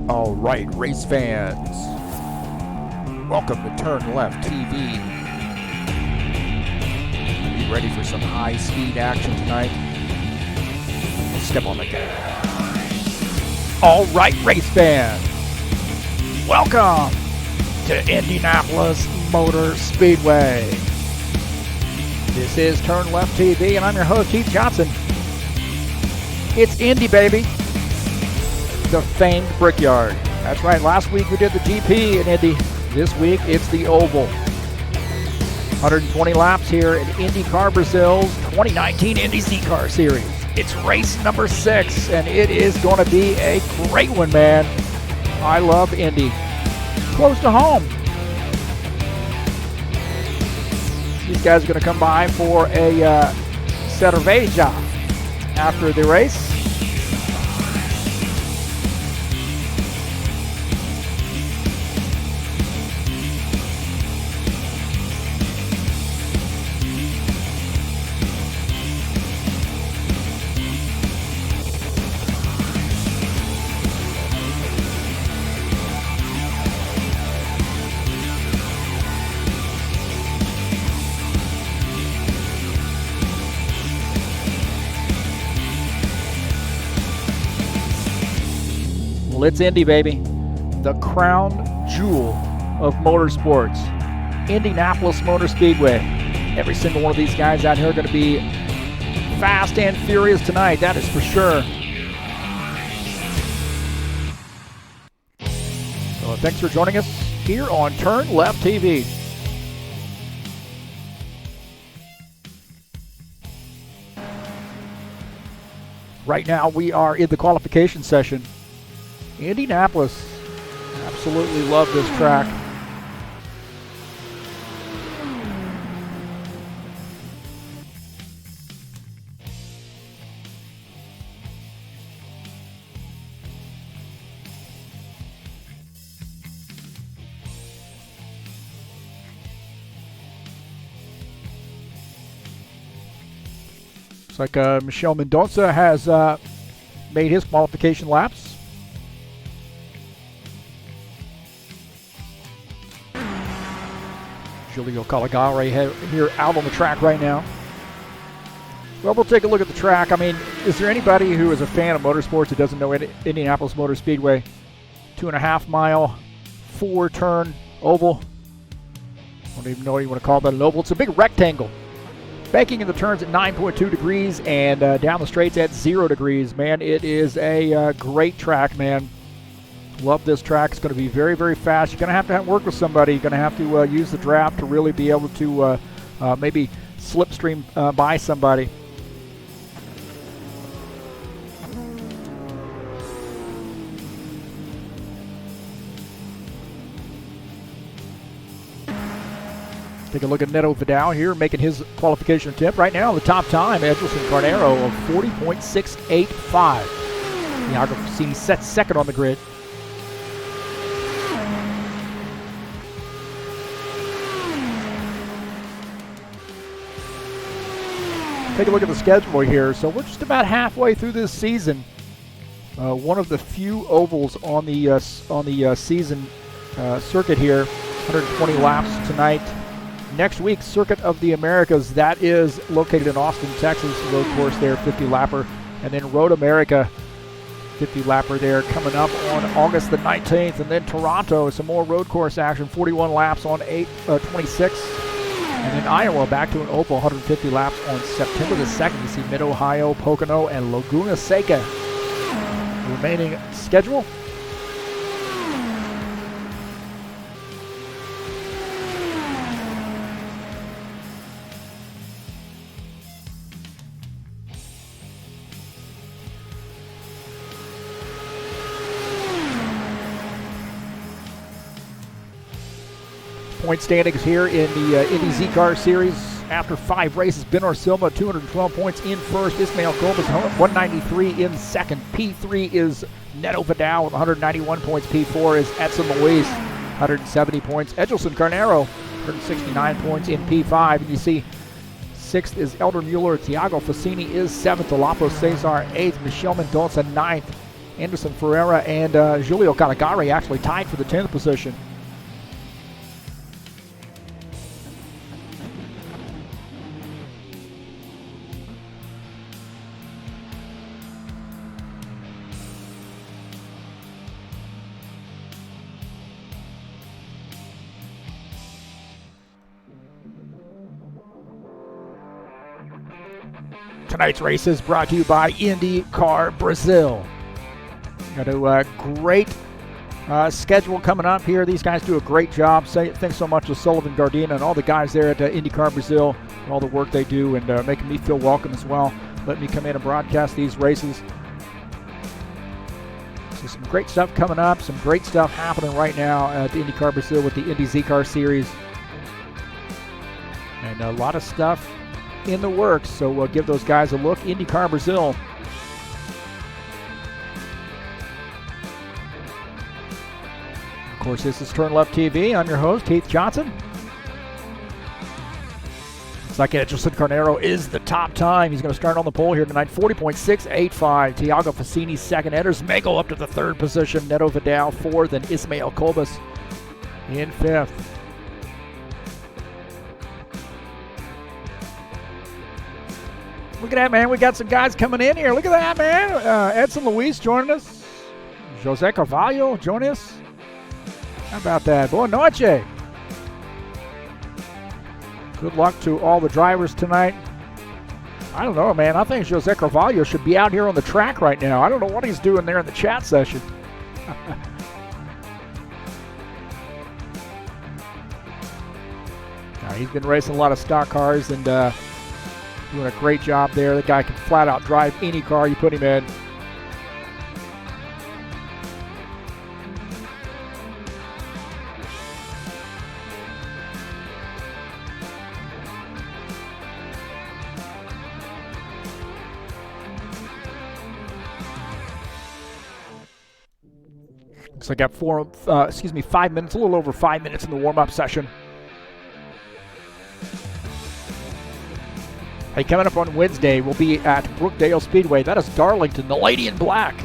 All right, race fans, welcome to TurnLeft TV. Be ready for some high-speed action tonight. Step on the gas. All right, race fans, welcome to Indianapolis Motor Speedway. This is TurnLeft TV, and I'm your host, Heath Johnson. It's Indy, baby. The famed Brickyard. That's right, last week we did the GP in Indy. This week it's the Oval. 120 laps here in Indy Car Brasil's 2019 Indy Z Car Series. It's race number 6, and it is going to be a great one, man. I love Indy. Close to home. These guys are going to come by for a cerveja after the race. Well, it's Indy, baby. The crown jewel of motorsports. Indianapolis Motor Speedway. Every single one of these guys out here are going to be fast and furious tonight, that is for sure. So thanks for joining us here on TurnLeft TV. Right now we are in the qualification session. Indianapolis, absolutely love this track. Looks like Michel Mendoza has made his qualification laps. Julio Caligari here out on the track right now. Well, we'll take a look at the track. I mean, is there anybody who is a fan of motorsports who doesn't know Indianapolis Motor Speedway? 2.5 mile, 4-turn oval. I don't even know what you want to call that, an oval. It's a big rectangle. Banking in the turns at 9.2 degrees and down the straights at 0 degrees. Man, it is a great track, man. Love this track. It's going to be very, very fast. You're going to have work with somebody. You're going to have to use the draft to really be able to maybe slipstream by somebody. Take a look at Neto Vidal here, making his qualification attempt. Right now, the top time, Edgelson Carnero of 40.685. Iago Fassini sets second on the grid. Take a look at the schedule here. So we're just about halfway through this season. One of the few ovals on the season circuit here. 120 laps tonight. Next week, Circuit of the Americas. That is located in Austin, Texas. Road course there, 50 lapper, and then Road America, 50 lapper there coming up on August the 19th, and then Toronto, some more road course action, 41 laps on 26. And in Iowa, back to an oval, 150 laps on September the 2nd. You see Mid-Ohio, Pocono, and Laguna Seca. Remaining schedule. Point standings here in the Indy Z Car Series. After 5 races, Benor Silva, 212 points in first. Ismael Gomez, 193 in second. P3 is Neto Vidal with 191 points. P4 is Edson Luis, 170 points. Edgelson Carnero, 169 points in P5. And you see 6th is Elder Mueller. Thiago Fassini is 7th. Alapos Cesar 8th. Michel Mendoza 9th. Anderson Ferreira and Julio Caligari actually tied for the 10th position. Tonight's race is brought to you by Indy Car Brasil. Got a great schedule coming up here. These guys do a great job. Thanks so much to Sullivan Gardena and all the guys there at Indy Car Brasil for all the work they do and making me feel welcome as well. Letting me come in and broadcast these races. So some great stuff coming up. Some great stuff happening right now at Indy Car Brasil with the Indy Z Car series. And a lot of stuff in the works, so we'll give those guys a look. Indy Car Brasil. Of course, this is TurnLeft TV. I'm your host, Heath Johnson. Looks like Edgerson Carnero is the top time. He's going to start on the pole here tonight. 40.685. Tiago Fassini second. Enters Mego up to the third position. Neto Vidal fourth, and Ismael Kobus in fifth. Look at that, man. We got some guys coming in here. Look at that, man. Edson Luis joining us. Jose Carvalho joining us. How about that? Boa noche. Good luck to all the drivers tonight. I don't know, man. I think Jose Carvalho should be out here on the track right now. I don't know what he's doing there in the chat session. Now, he's been racing a lot of stock cars and doing a great job there. The guy can flat out drive any car you put him in. Looks like I got 5 minutes, a little over 5 minutes in the warm-up session. Hey, coming up on Wednesday, we'll be at Brookdale Speedway. That is Darlington, the Lady in Black.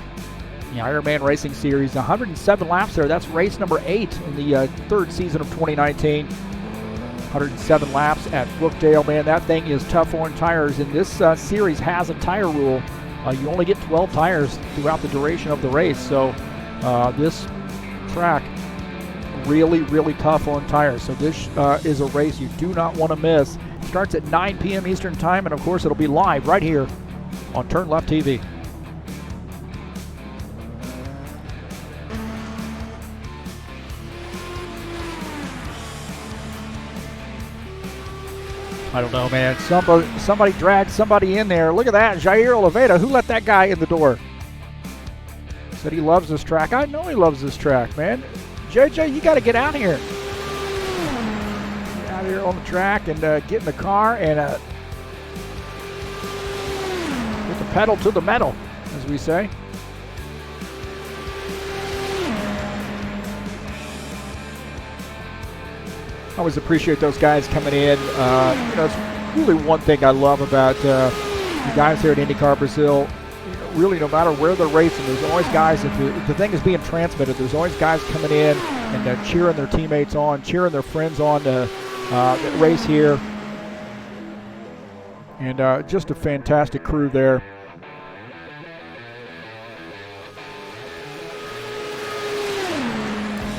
The Ironman Racing Series, 107 laps there. That's race number 8 in the third season of 2019. 107 laps at Brookdale. Man, that thing is tough on tires. And this series has a tire rule. You only get 12 tires throughout the duration of the race. So this track, really, really tough on tires. So this is a race you do not want to miss. Starts at 9 p.m. Eastern Time, and of course it'll be live right here on TurnLeft TV. I don't know, man. Somebody dragged somebody in there. Look at that, Jair Oliveira. Who let that guy in the door? Said he loves this track. I know he loves this track, man. JJ, you got to get out here. Here on the track and get in the car and put the pedal to the metal, as we say. I always appreciate those guys coming in. It's really one thing I love about the guys here at Indy Car Brasil. Really, no matter where they're racing, there's always guys, if the thing is being transmitted, there's always guys coming in and cheering their teammates on, cheering their friends on to race here. And just a fantastic crew there.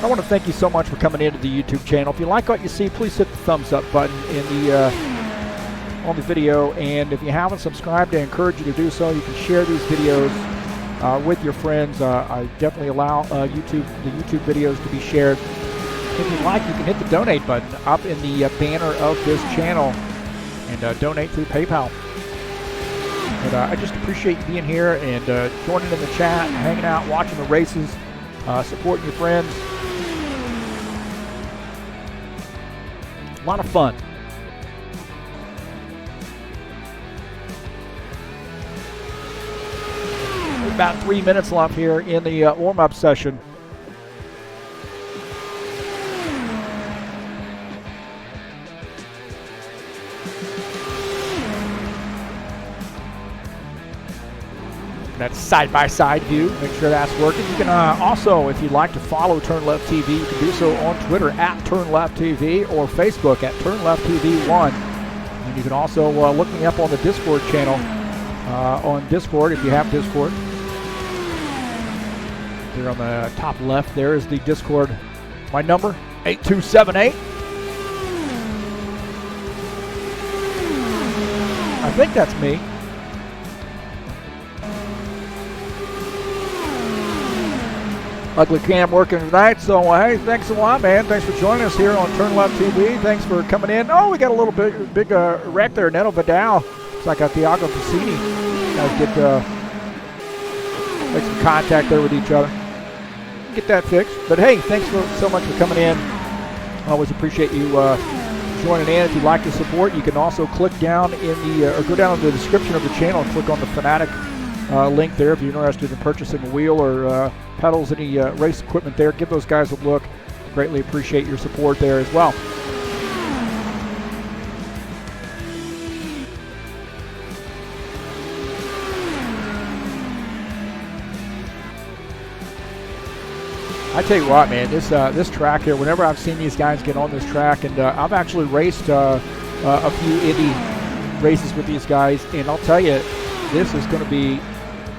I want to thank you so much for coming into the YouTube channel. If you like what you see, please hit the thumbs up button in the on the video. And if you haven't subscribed, I encourage you to do so. You can share these videos with your friends. I definitely allow the YouTube videos to be shared. If you'd like, you can hit the donate button up in the banner of this channel and donate through PayPal. But I just appreciate you being here and joining in the chat, hanging out, watching the races, supporting your friends. A lot of fun. About 3 minutes left here in the warm-up session. looking at side-by-side view. Make sure that's working. You can also, if you'd like to follow TurnLeft TV, you can do so on Twitter at TurnLeft TV or Facebook at TurnLeft TV 1. And you can also look me up on the Discord channel on Discord if you have Discord. There on the top left, there is the Discord. My number, 8278. I think that's me. Ugly Cam working tonight, so hey, thanks a lot, man. Thanks for joining us here on TurnLeft TV. Thanks for coming in. Oh, we got a little big wreck there. Neto Vidal. Looks like a Thiago Fassini. Guys get make some contact there with each other. Get that fixed. But hey, thanks so much for coming in. Always appreciate you joining in. If you'd like to support, you can also click down in the or go down in the description of the channel and click on the Fanatic link there if you're interested in purchasing a wheel or pedals, any race equipment there. Give those guys a look. Greatly appreciate your support there as well. I tell you what, man, this track here, whenever I've seen these guys get on this track, and I've actually raced a few Indy races with these guys, and I'll tell you, this is going to be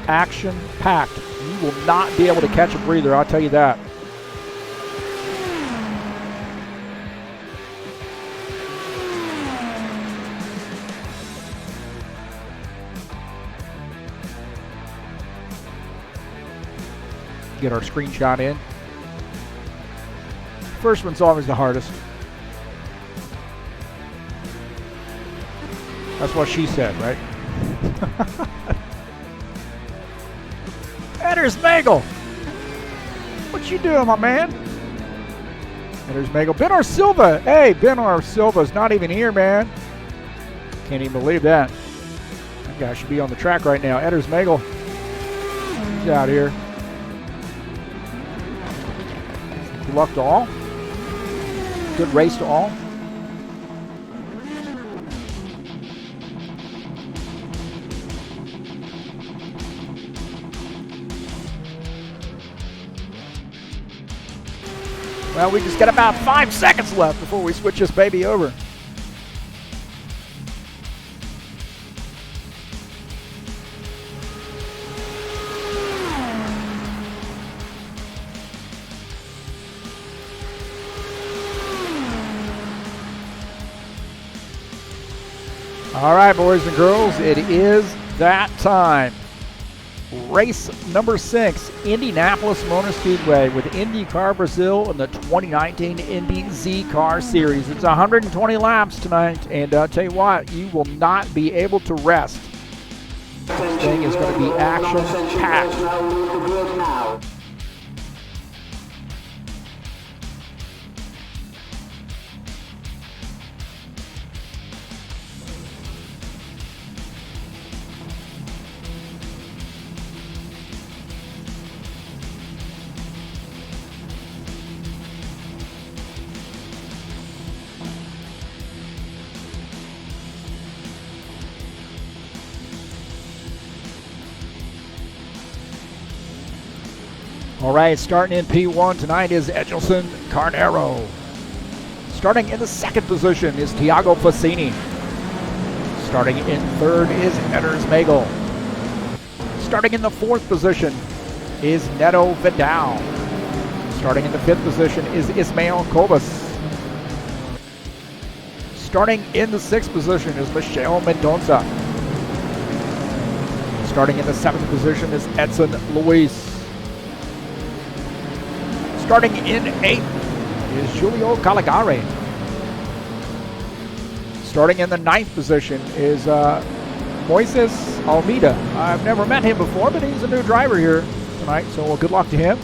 action-packed. You will not be able to catch a breather, I'll tell you that. Get our screenshot in. First one's always the hardest. That's what she said, right? And there's Bagel. What you doing, my man? And there's Bagel. Benor Silva. Hey, Benor Silva's not even here, man. Can't even believe that. That guy should be on the track right now. Edders Magel. He's out here. Good luck to all. Good race to all. Well, we just got about 5 seconds left before we switch this baby over. All right, boys and girls, it is that time. Race number 6, Indianapolis Motor Speedway with Indy Car Brasil and the 2019 Indy Z Car Series. It's 120 laps tonight, and I'll tell you what, you will not be able to rest. This thing is going to be action-packed. All right, starting in P1 tonight is Edgelson Carnero. Starting in the second position is Thiago Fassini. Starting in third is Edders Magel. Starting in the fourth position is Neto Vidal. Starting in the fifth position is Ismael Cobas. Starting in the sixth position is Michelle Mendonça. Starting in the seventh position is Edson Luis. Starting in 8th is Julio Caligari. Starting in the 9th position is Moises Almeida. I've never met him before, but he's a new driver here tonight, so good luck to him.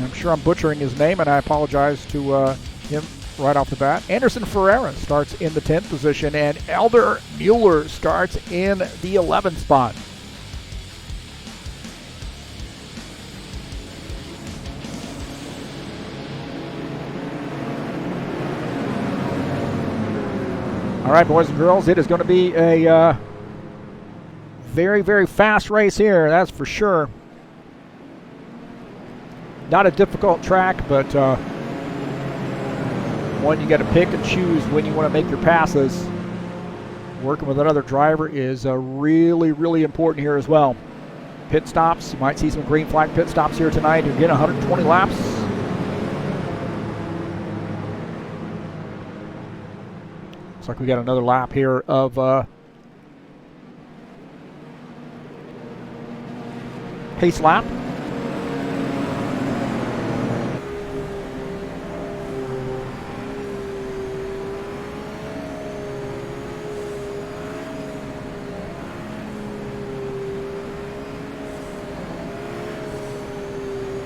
I'm sure I'm butchering his name, and I apologize to him right off the bat. Anderson Ferreira starts in the 10th position, and Elder Mueller starts in the 11th spot. All right, boys and girls, it is going to be a very, very fast race here, that's for sure. Not a difficult track, but one you got to pick and choose when you want to make your passes. Working with another driver is really, really important here as well. Pit stops, you might see some green flag pit stops here tonight. You're getting 120 laps. Looks like we got another lap here of pace lap.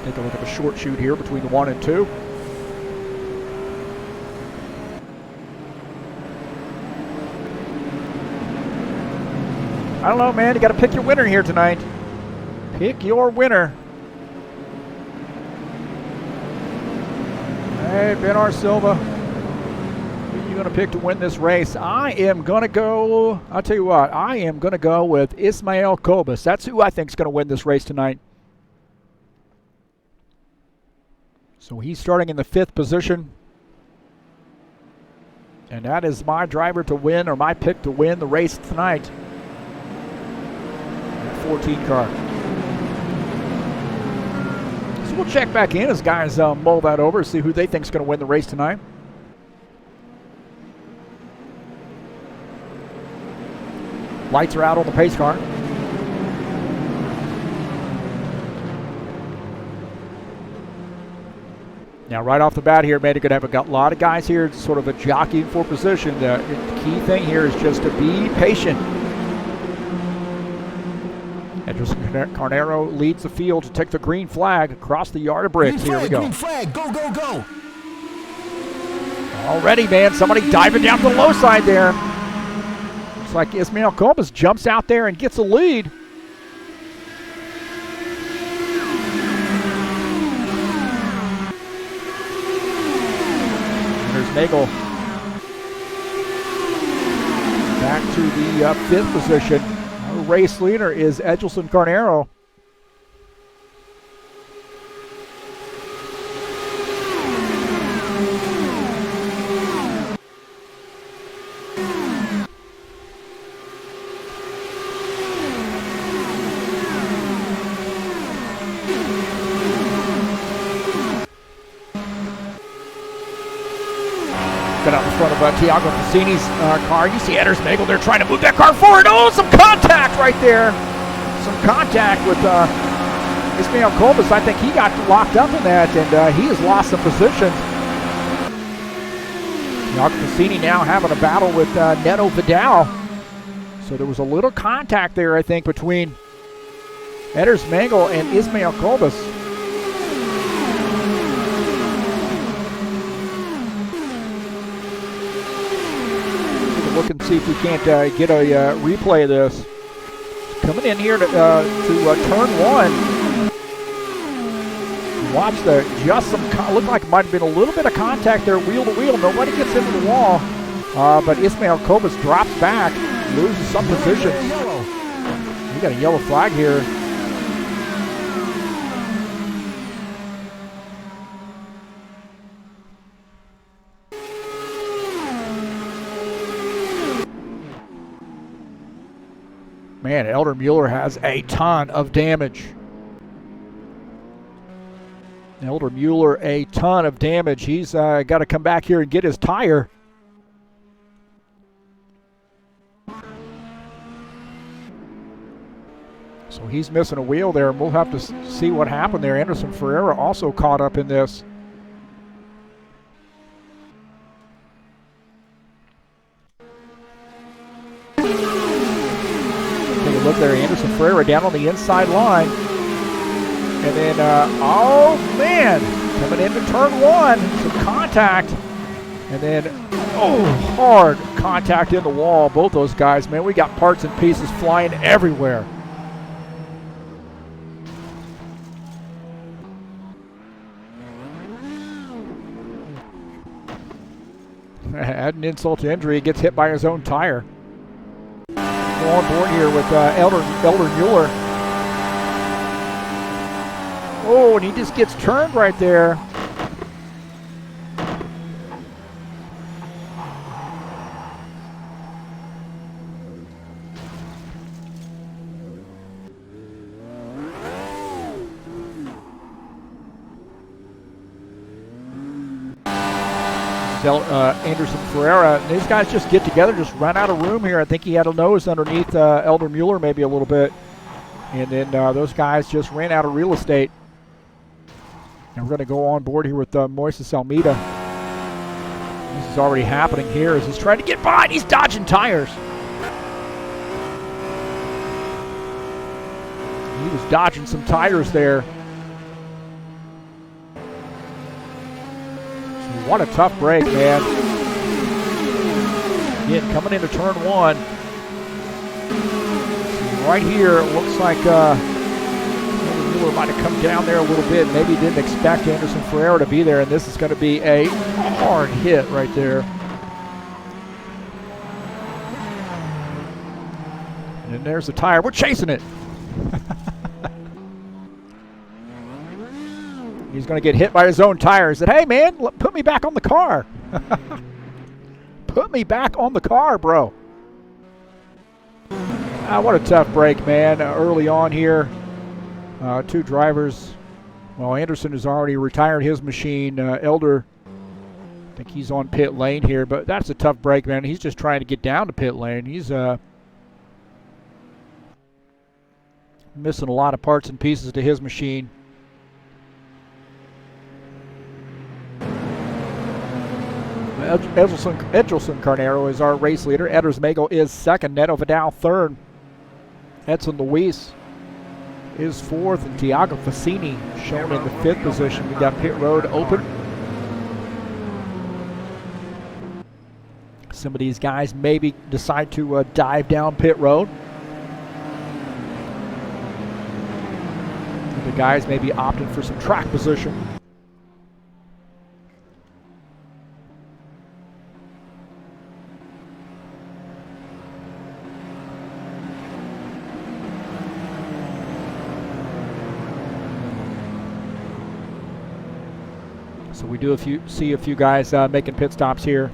Take a look at the short chute here between 1 and 2. I don't know, man. You got to pick your winner here tonight. Pick your winner. Hey, Ben Silva, who are you going to pick to win this race? I am going to go, I'll tell you what, I am going to go with Ismael Kobus. That's who I think is going to win this race tonight. So he's starting in the 5th position. And that is my driver to win, or my pick to win the race tonight. That 14 car. So we'll check back in as guys mull that over, see who they think is going to win the race tonight. Lights are out on the pace car. Now, right off the bat here, man, you're going to have a lot of guys here sort of jockeying for position. The key thing here is just to be patient. Edris Carnero leads the field to take the green flag across the yard of bricks. Here we go. Green flag, go, go, go. Already, man, somebody diving down the low side there. Looks like Ismael Kobus jumps out there and gets a lead. Nagel back to the 5th position. Our race leader is Edgelson Carnero. Got out in front of Tiago Cassini's car. You see Eders Nagel there trying to move that car forward. Oh, some contact right there. Some contact with Ismael Kobus. I think he got locked up in that, and he has lost some position. Tiago Cassini now having a battle with Neto Vidal. So there was a little contact there, I think, between Eders Nagel and Ismael Kobus. Look and see if we can't get a replay of this. Coming in here to turn 1. Watch looked like it might have been a little bit of contact there, wheel to wheel. Nobody gets into the wall, but Ismael Kobus drops back, loses some position. We got a yellow flag here. Man, Elder Mueller has a ton of damage. Elder Mueller, a ton of damage. He's got to come back here and get his tire. So he's missing a wheel there, and we'll have to see what happened there. Anderson Ferreira also caught up in this. Look there, Anderson Ferreira down on the inside line. And then, oh man, coming into turn 1, some contact. And then, oh, hard contact in the wall. Both those guys, man, we got parts and pieces flying everywhere. Add an insult to injury, he gets hit by his own tire. go on board here with Elder Mueller. Oh, and he just gets turned right there. Anderson Ferreira. And these guys just get together, just run out of room here. I think he had a nose underneath Elder Mueller maybe a little bit. And then those guys just ran out of real estate. And we're going to go on board here with Moises Almeida. This is already happening here as he's trying to get by. He's dodging tires. He was dodging some tires there. What a tough break, man. Again, coming into turn one. Right here, it looks like Mueller might have come down there a little bit. Maybe didn't expect Anderson Ferreira to be there, and this is going to be a hard hit right there. And there's the tire. We're chasing it. He's going to get hit by his own tires. Said, hey, man, put me back on the car. Put me back on the car, bro. What a tough break, man. Early on here, two drivers. Well, Anderson has already retired his machine. Elder, I think he's on pit lane here, but that's a tough break, man. He's just trying to get down to pit lane. He's missing a lot of parts and pieces to his machine. Edelson Carnero is our race leader. Eders Mago is second. Neto Vidal third. Edson Luis is fourth. And Tiago Fassini shown in the fifth position. We got pit road open. Some of these guys maybe decide to dive down pit road. The guys may be opting for some track position. So we do see a few guys making pit stops here.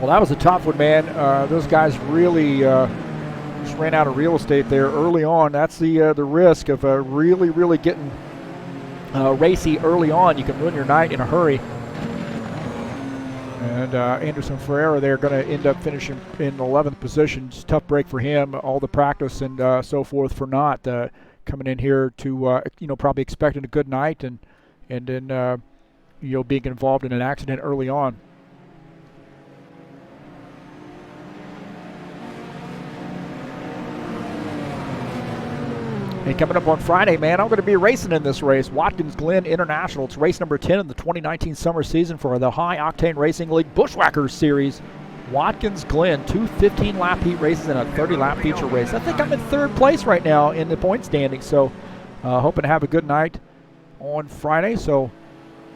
Well, that was a tough one, man. Those guys really just ran out of real estate there early on. That's the risk of really getting racy early on. You can ruin your night in a hurry. And Anderson Ferreira, they're going to end up finishing in 11th position. It's a tough break for him. All the practice and so forth for not coming in here to probably expecting a good night and then being involved in an accident early on. And coming up on Friday, man, I'm going to be racing in this race. Watkins Glen International. It's race number 10 in the 2019 summer season for the High Octane Racing League Bushwhackers Series. Watkins Glen, two 15-lap heat races and a 30-lap feature race. I think I'm in third place right now in the point standing, so hoping to have a good night on Friday. So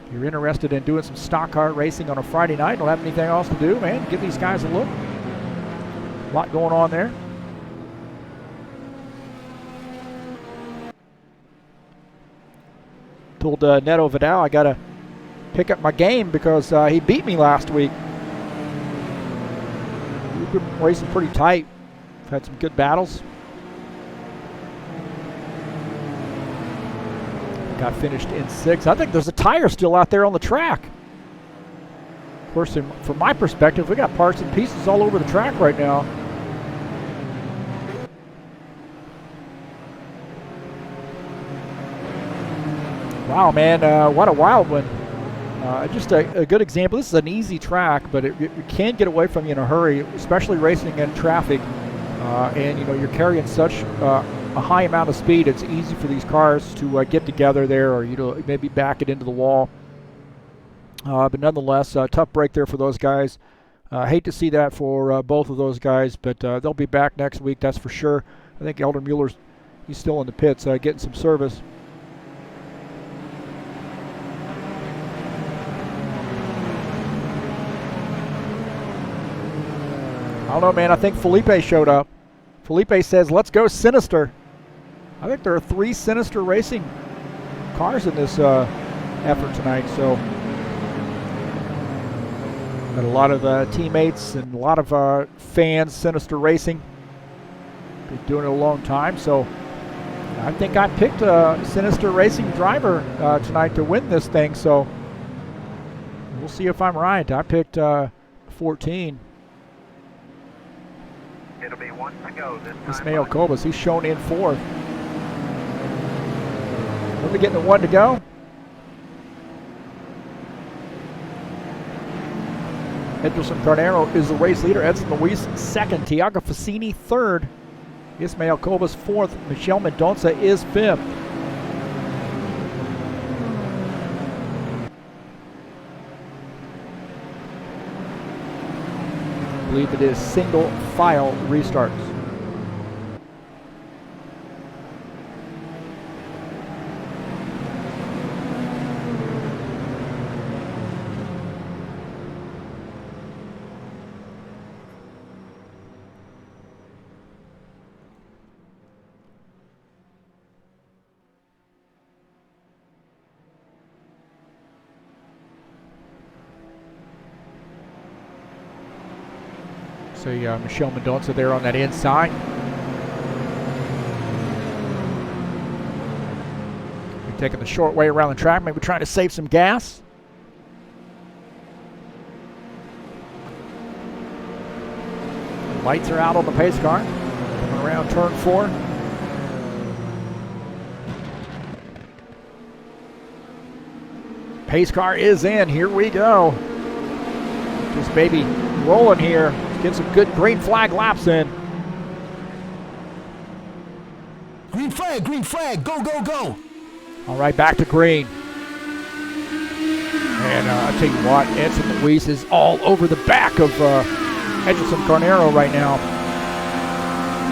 if you're interested in doing some stock car racing on a Friday night, don't have anything else to do, man, give these guys a look. A lot going on there. Told Neto Vidal I got to pick up my game because he beat me last week. We've been racing pretty tight. We've had some good battles. Got finished in 6th. I think there's a tire still out there on the track. Of course, from my perspective, we got parts and pieces all over the track right now. Wow, man, what a wild one. Just a good example. This is an easy track, but it can get away from you in a hurry, especially racing in traffic. And, you're carrying such a high amount of speed, it's easy for these cars to get together there or, maybe back it into the wall. But nonetheless, a tough break there for those guys. Hate to see that for both of those guys, but they'll be back next week, that's for sure. I think Elder Mueller's He's still in the pits getting some service. I don't know, man. I think Felipe showed up. Felipe says, let's go Sinister. I think there are 3 Sinister Racing cars in this effort tonight. So got a lot of teammates and a lot of fans, Sinister Racing. Been doing it a long time. So I think I picked a Sinister Racing driver tonight to win this thing. So we'll see if I'm right. I picked 14. It'll be 1 to go this time. Ismael Cobas, he's shown in 4th. Are we getting the 1 to go? Edgerson Carnero is the race leader. Edson Luis 2nd. Tiago Fassini 3rd. Ismael Cobas 4th. Michelle Mendonça is 5th. I believe it is single file restarts. So Michelle Mendonça there on that inside. We're taking the short way around the track, maybe trying to save some gas. Lights are out on the pace car. Coming around turn 4. Pace car is in. Here we go. Just baby rolling here. Get some good green flag laps in. Green flag, go, go, go. All right, back to green. And I'll tell you what, Edson Luis is all over the back of Edgerson Carnero right now.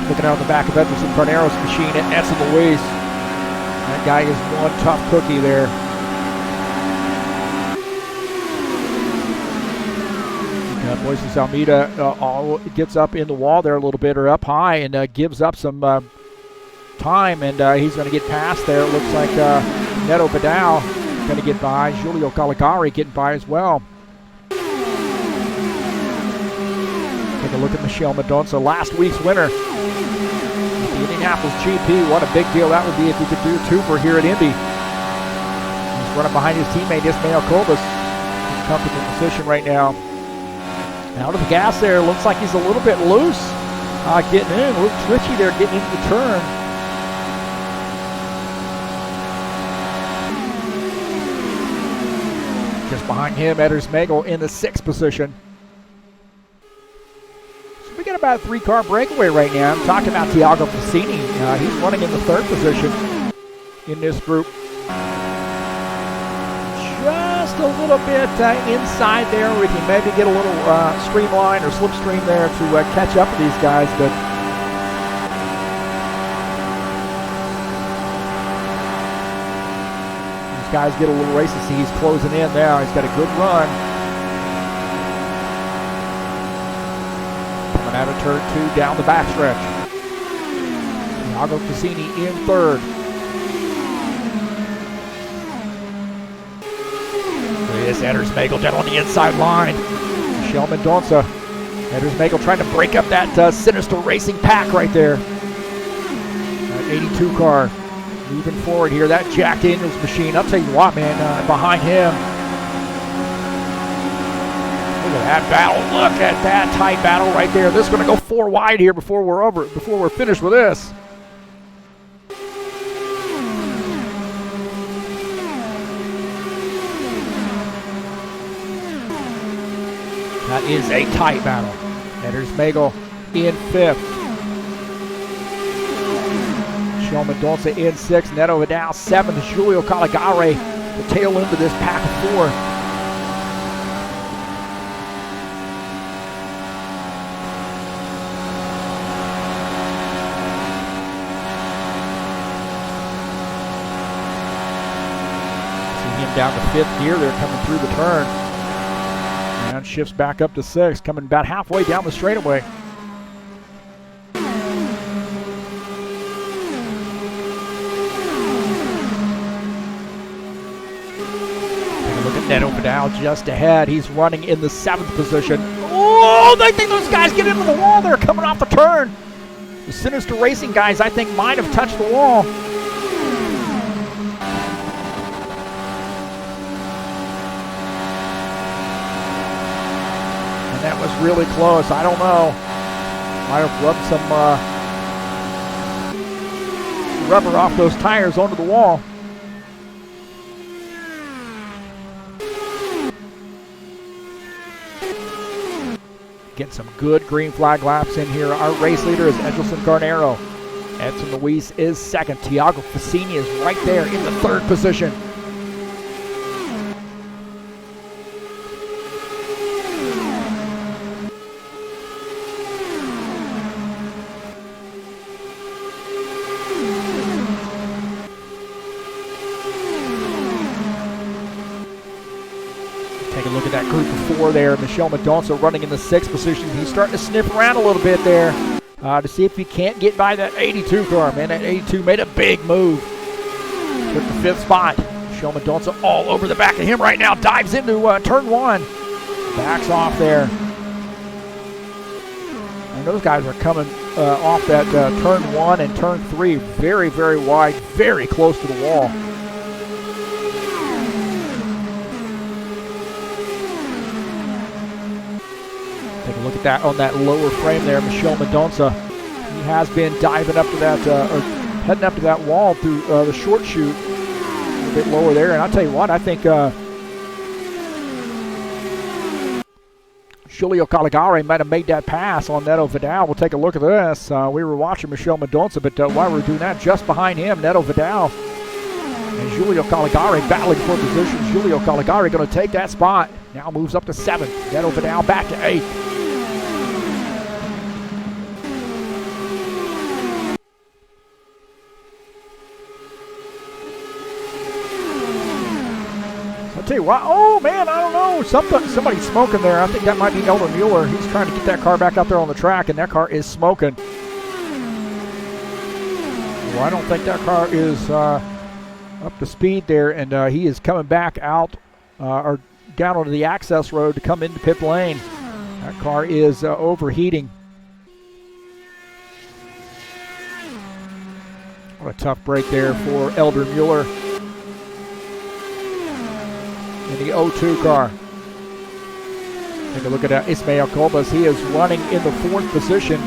Looking out the back of Edgerson Carnero's machine at Edson Luis. That guy is one tough cookie there. Moises Almeida gets up in the wall there a little bit, or up high, and gives up some time, and he's going to get past there. It looks like Neto Vidal going to get by. Julio Caligari getting by as well. Take a look at Michelle Mendonça, last week's winner. The Indianapolis GP, what a big deal that would be if he could do a twofer here at Indy. He's running behind his teammate Ismael Cobas. He's in comfortable position right now. Out of the gas there, looks like he's a little bit loose getting in. A little twitchy there getting into the turn. Just behind him, Edders Magel in the 6th position. So we got about a 3-car breakaway right now. I'm talking about Tiago Fassini. He's running in the 3rd position in this group. Just a little bit inside there. We can maybe get a little streamline or slipstream there to catch up with these guys, but these guys get a little racy. He's closing in now. He's got a good run. Coming out of turn 2 down the backstretch. Tiago Fassini in 3rd. Is Edders Magel down on the inside line. Michelle Mendonça. Edders Magel trying to break up that Sinister Racing pack right there. That 82 car moving forward here. That Jack Daniels machine. I'll tell you what, man, behind him. Look at that battle. Look at that tight battle right there. This is going to go 4 wide here before we're finished with this. That is a tight battle. Edders Magel in 5th. Michelle Mendonça in 6th. Neto Vidal 7th. Julio Caligari, the tail end of this pack of 4. down to 5th gear. They're coming through the turn. And shifts back up to 6th, coming about halfway down the straightaway. Look at Neto Vidal just ahead. He's running in the 7th position. Oh, I think those guys get into the wall. They're coming off the turn. The Sinister Racing guys, I think, might have touched the wall. And that was really close. I don't know. Might have rubbed some rubber off those tires onto the wall. Getting some good green flag laps in here. Our race leader is Edgelson Garnero. Edson Luis is 2nd. Tiago Fassini is right there in the 3rd position. Take a look at that group of 4 there. Michel Mendonça running in the 6th position. He's starting to sniff around a little bit there to see if he can't get by that 82 car. Man, that 82 made a big move. Took the 5th spot. Michel Mendonça all over the back of him right now. Dives into turn 1. Backs off there. And those guys are coming off that turn 1 and turn 3 very, very wide, very close to the wall. Take a look at that on that lower frame there, Michel Mendonça. He has been diving up to that, or heading up to that wall through the short chute, a bit lower there. And I'll tell you what, I think Julio Caligari might have made that pass on Neto Vidal. We'll take a look at this. We were watching Michel Mendonça, but while we were doing that, just behind him, Neto Vidal and Julio Caligari battling for position. Julio Caligari going to take that spot. Now moves up to 7th. Neto Vidal back to 8th. Tell you what, oh man, I don't know. Somebody's smoking there. I think that might be Elder Mueller. He's trying to get that car back out there on the track, and that car is smoking. Well, I don't think that car is up to speed there, and he is coming back out or down onto the access road to come into pit lane. That car is overheating. What a tough break there for Elder Mueller in the 02 car. Take a look at Ismael Colbas. He is running in the 4th position.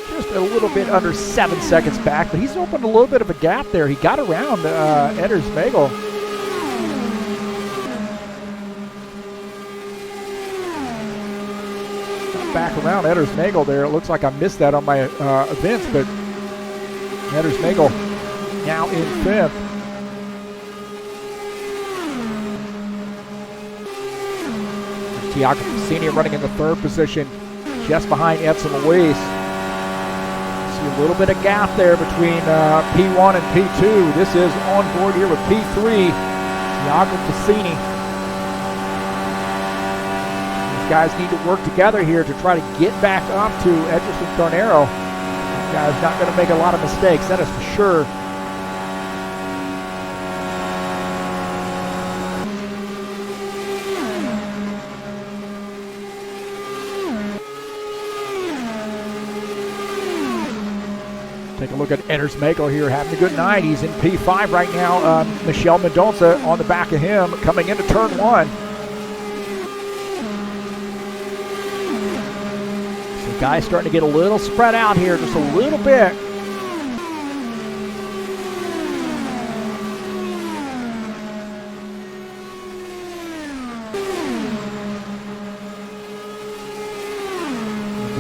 Just a little bit under 7 seconds back, but he's opened a little bit of a gap there. He got around Edders Magel. Back around Edders Magel there. It looks like I missed that on my events, but Edders Magel now in 5th. Tiago Fassini running in the 3rd position, just behind Edson Luis. See a little bit of gap there between P1 and P2. This is on board here with P3, Tiago Fassini. These guys need to work together here to try to get back up to Edgerson Tornero. This guy's not going to make a lot of mistakes, that is for sure. Take a look at Edders Magel here, having a good night. He's in P5 right now. Michel Mendonça on the back of him, coming into turn 1. So the guy's starting to get a little spread out here, just a little bit.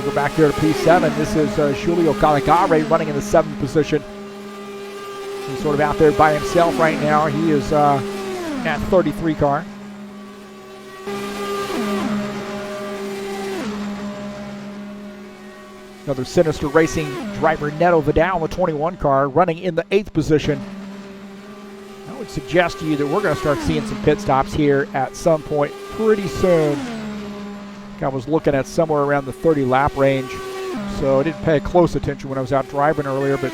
Go back there to P7. This is Julio Caligari running in the 7th position. He's sort of out there by himself right now. He is at 33 car. Another Sinister Racing driver, Neto Vidal, in the 21 car, running in the 8th position. I would suggest to you that we're going to start seeing some pit stops here at some point pretty soon. I was looking at somewhere around the 30 lap range, so I didn't pay close attention when I was out driving earlier, but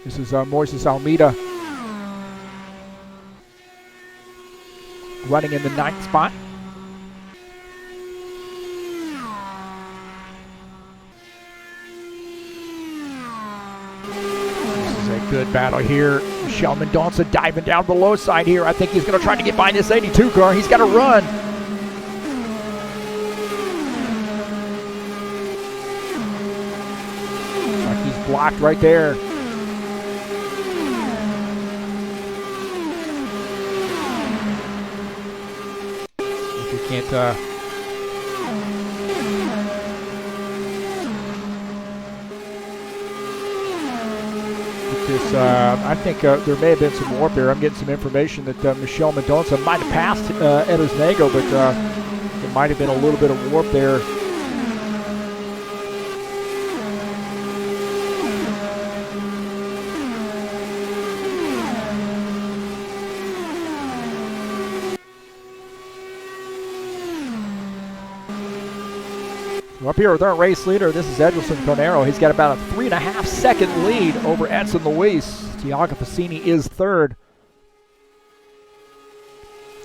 this is Moises Almeida running in the 9th spot. This is a good battle here. Michel Mendonça diving down the low side here. I think he's going to try to get by this 82 car. He's got to run. Like he's blocked right there. If you can't this, I think there may have been some warp there. I'm getting some information that Michel Mendonça might have passed Eders Nago, but there might have been a little bit of warp there. Up here with our race leader, this is Edgelson Conero. He's got about a 3.5 second lead over Edson Luis. Tiago Fassini is third.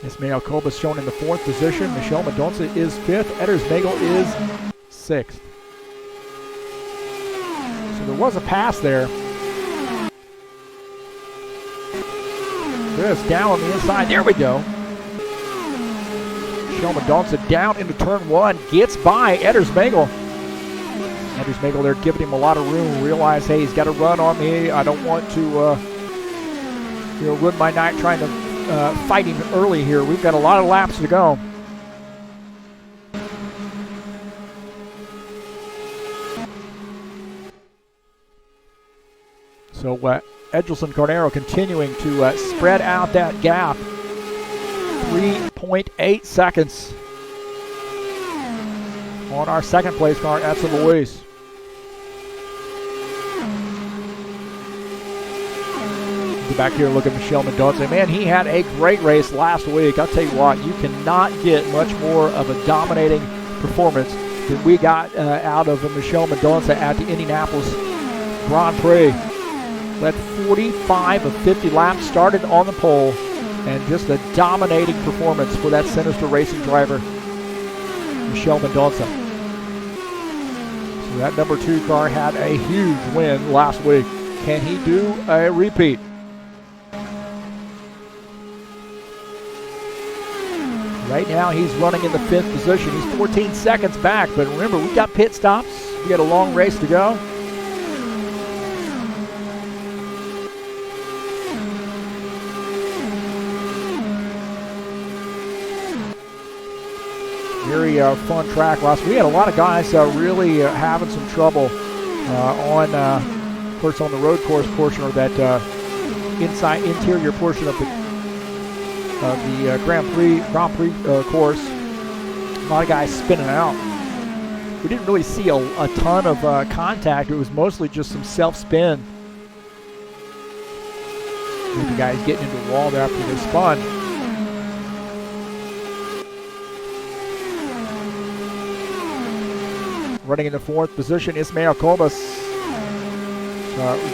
Ismael Kobus shown in the 4th position. Michel Mendonça is 5th. Eders Nagel is 6th. So there was a pass there. Chris down on the inside. There we go. Michel Mendonça down into turn 1, gets by Eders Magel. Eders Magel there giving him a lot of room. Realize, hey, he's got to run on me. I don't want to ruin my night trying to fight him early here. We've got a lot of laps to go. So Edgelson Cornero continuing to spread out that gap. 3.8 seconds on our second place car, Edson Luis. Get back here and look at Michel Mendonça. Man, he had a great race last week. I'll tell you what, you cannot get much more of a dominating performance than we got out of Michel Mendonça at the Indianapolis Grand Prix. Led 45 of 50 laps, started on the pole, and just a dominating performance for that Sinister Racing driver, Michel Mendonça. So that number 2 car had a huge win last week. Can he do a repeat? Right now he's running in the 5th position. He's 14 seconds back, but remember, we've got pit stops. We got a long race to go. Very fun track last week. We had a lot of guys really having some trouble on, of course, on the road course portion, or that interior portion of the Grand Prix course. A lot of guys spinning out. We didn't really see a ton of contact. It was mostly just some self-spin. The guys getting into the wall after they spun. Running in the 4th position, Ismael Kobus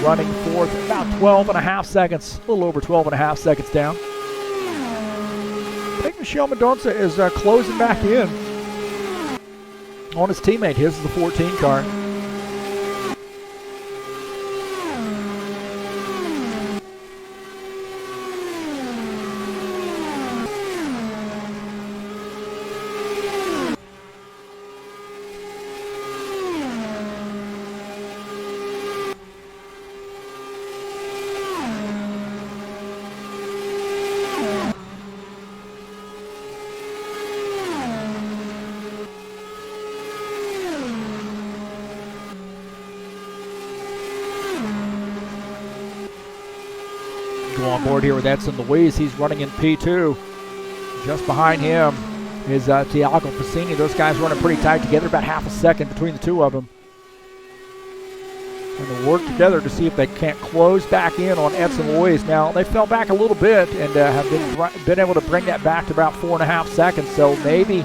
running 4th, about 12.5 seconds, a little over 12.5 seconds down. I think Michel Mendonça is closing back in on his teammate. His is the 14 car. Go on board here with Edson Luis. He's running in P2. Just behind him is Tiago Fassini. Those guys running pretty tight together, about half a second between the two of them. And they'll work together to see if they can't close back in on Edson Luis. Now, they fell back a little bit and have been able to bring that back to about 4.5 seconds. So maybe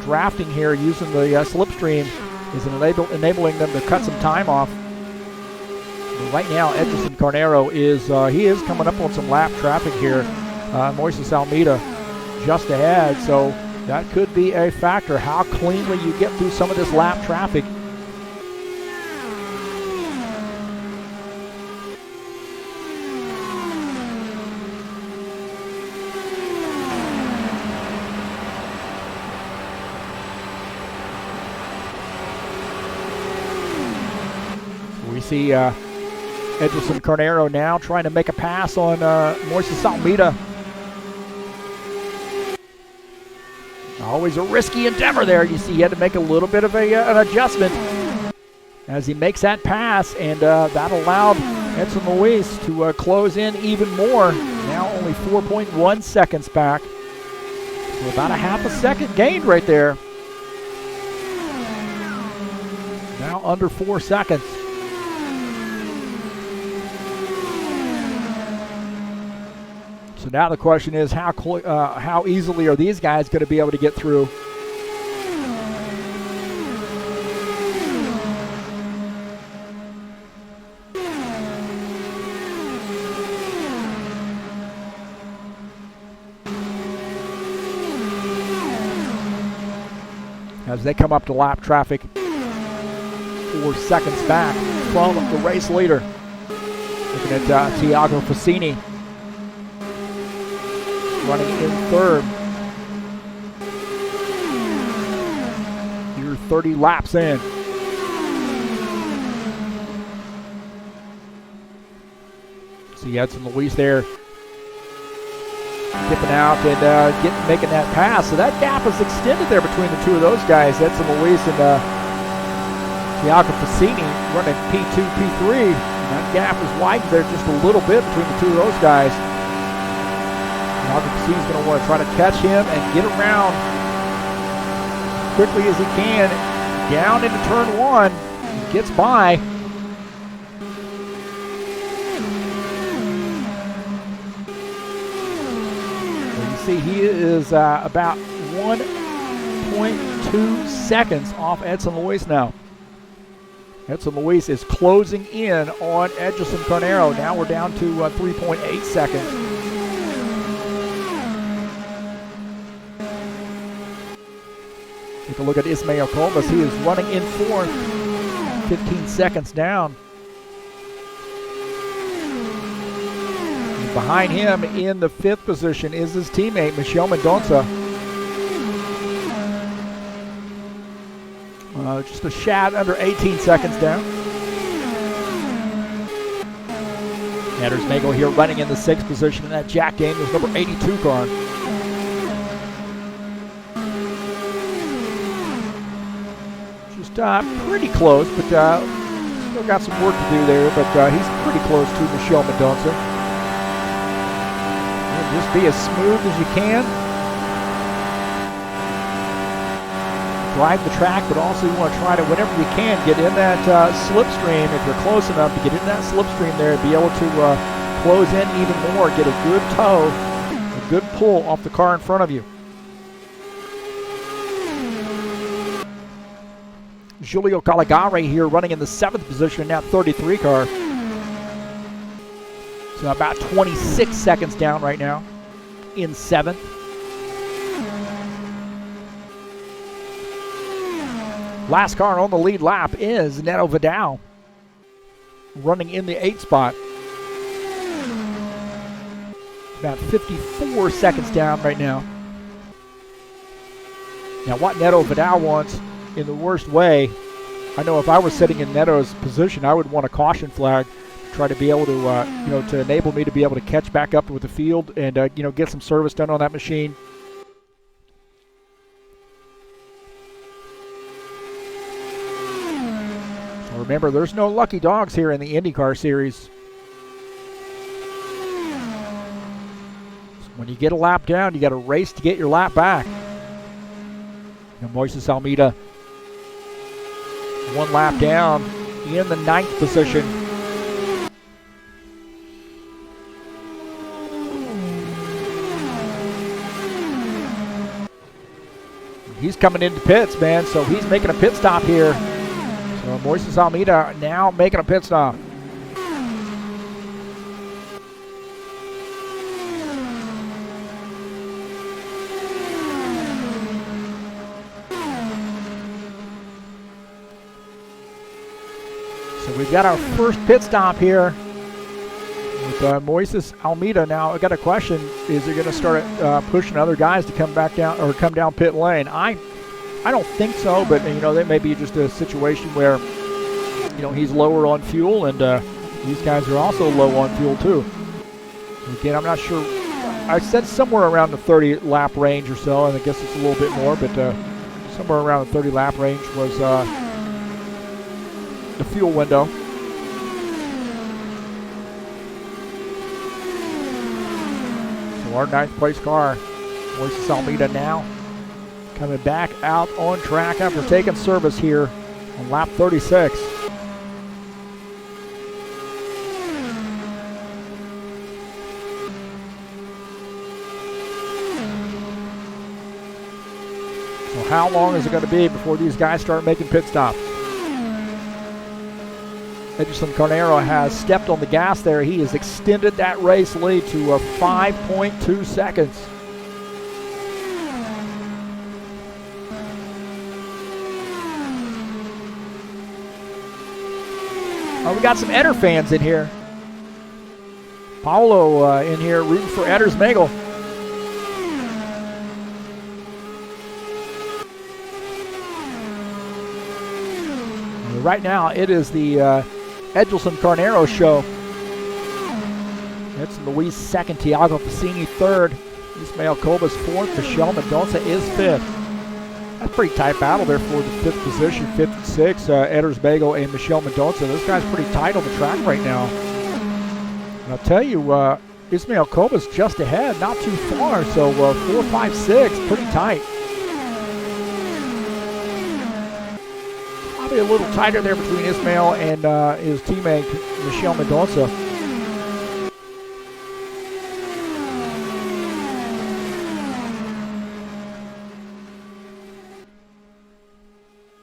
drafting here using the slipstream is enabling them to cut some time off. But right now, Edson Carnero is coming up on some lap traffic here. Moises Almeida just ahead, so that could be a factor. How cleanly you get through some of this lap traffic. We see Edson Carnero now trying to make a pass on Moises Almeida. Always a risky endeavor there. You see he had to make a little bit of an adjustment as he makes that pass, and that allowed Edson Luis to close in even more. Now only 4.1 seconds back. So about a half a second gained right there. Now under 4 seconds. So now the question is, how easily are these guys going to be able to get through? As they come up to lap traffic, 4 seconds back from the race leader. Looking at Tiago Fassini running in third. You're 30 laps in. See Edson Luis there dipping out and making that pass. So that gap is extended there between the two of those guys. Edson Luis and Tiago Fassini running P2, P3. And that gap is widened there just a little bit between the two of those guys. He's going to want to try to catch him and get around as quickly as he can down into turn 1. He gets by. And you see he is about 1.2 seconds off Edson Luis now. Edson Luis is closing in on Edson Carnero. Now we're down to 3.8 seconds. Take a look at Ismael Colbas. He is running in fourth, 15 seconds down. And behind him in the 5th position is his teammate, Michel Mendonça. Just a shad under 18 seconds down. Anders Nagel here running in the 6th position in that Jack Daniels number 82 car. Pretty close, but still got some work to do there, but he's pretty close to Michel Mendonça. And just be as smooth as you can. Drive the track, but also you want to try to, whenever you can, get in that slipstream. If you're close enough to get in that slipstream there and be able to close in even more, get a good tow, a good pull off the car in front of you. Julio Caligari here running in the 7th position in that 33 car. So about 26 seconds down right now in 7th. Last car on the lead lap is Neto Vidal running in the 8th spot. About 54 seconds down right now. Now what Neto Vidal wants in the worst way, I know if I was sitting in Neto's position, I would want a caution flag to try to be able to, to enable me to be able to catch back up with the field and, get some service done on that machine. So remember, there's no lucky dogs here in the IndyCar series. So when you get a lap down, you got to race to get your lap back. Moises Almeida, 1 lap down, in the 9th position. He's coming into pits, man, so he's making a pit stop here. So Moises Almeida now making a pit stop. So we've got our first pit stop here with Moises Almeida. Now I got a question: is he going to start pushing other guys to come back down or come down pit lane? I don't think so, but you know, that may be just a situation where, you know, he's lower on fuel, and these guys are also low on fuel too. So again, I'm not sure. I said somewhere around the 30 lap range or so, and I guess it's a little bit more, but somewhere around the 30 lap range was the fuel window. So our 9th place car, Moises Almeida, now coming back out on track after taking service here on lap 36. So how long is it going to be before these guys start making pit stops? Edgerson Carnero has stepped on the gas there. He has extended that race lead to 5.2 seconds. Oh, we got some Eder fans in here. Paulo in here rooting for Eder's Magel. Right now, it is the Edgelson Carnero show. Edson Luis second, Tiago Fassini third, Ismael Cobas fourth, Michelle Mendonça is fifth. That's a pretty tight battle there for the 5th position, 5th and 6th. Eder's Bagel and Michelle Mendonça. Those guys pretty tight on the track right now. And I'll tell you, Ismael Cobas just ahead, not too far. So 4, 5, 6, pretty tight. Probably a little tighter there between Ismael and his teammate Michelle Mendonça.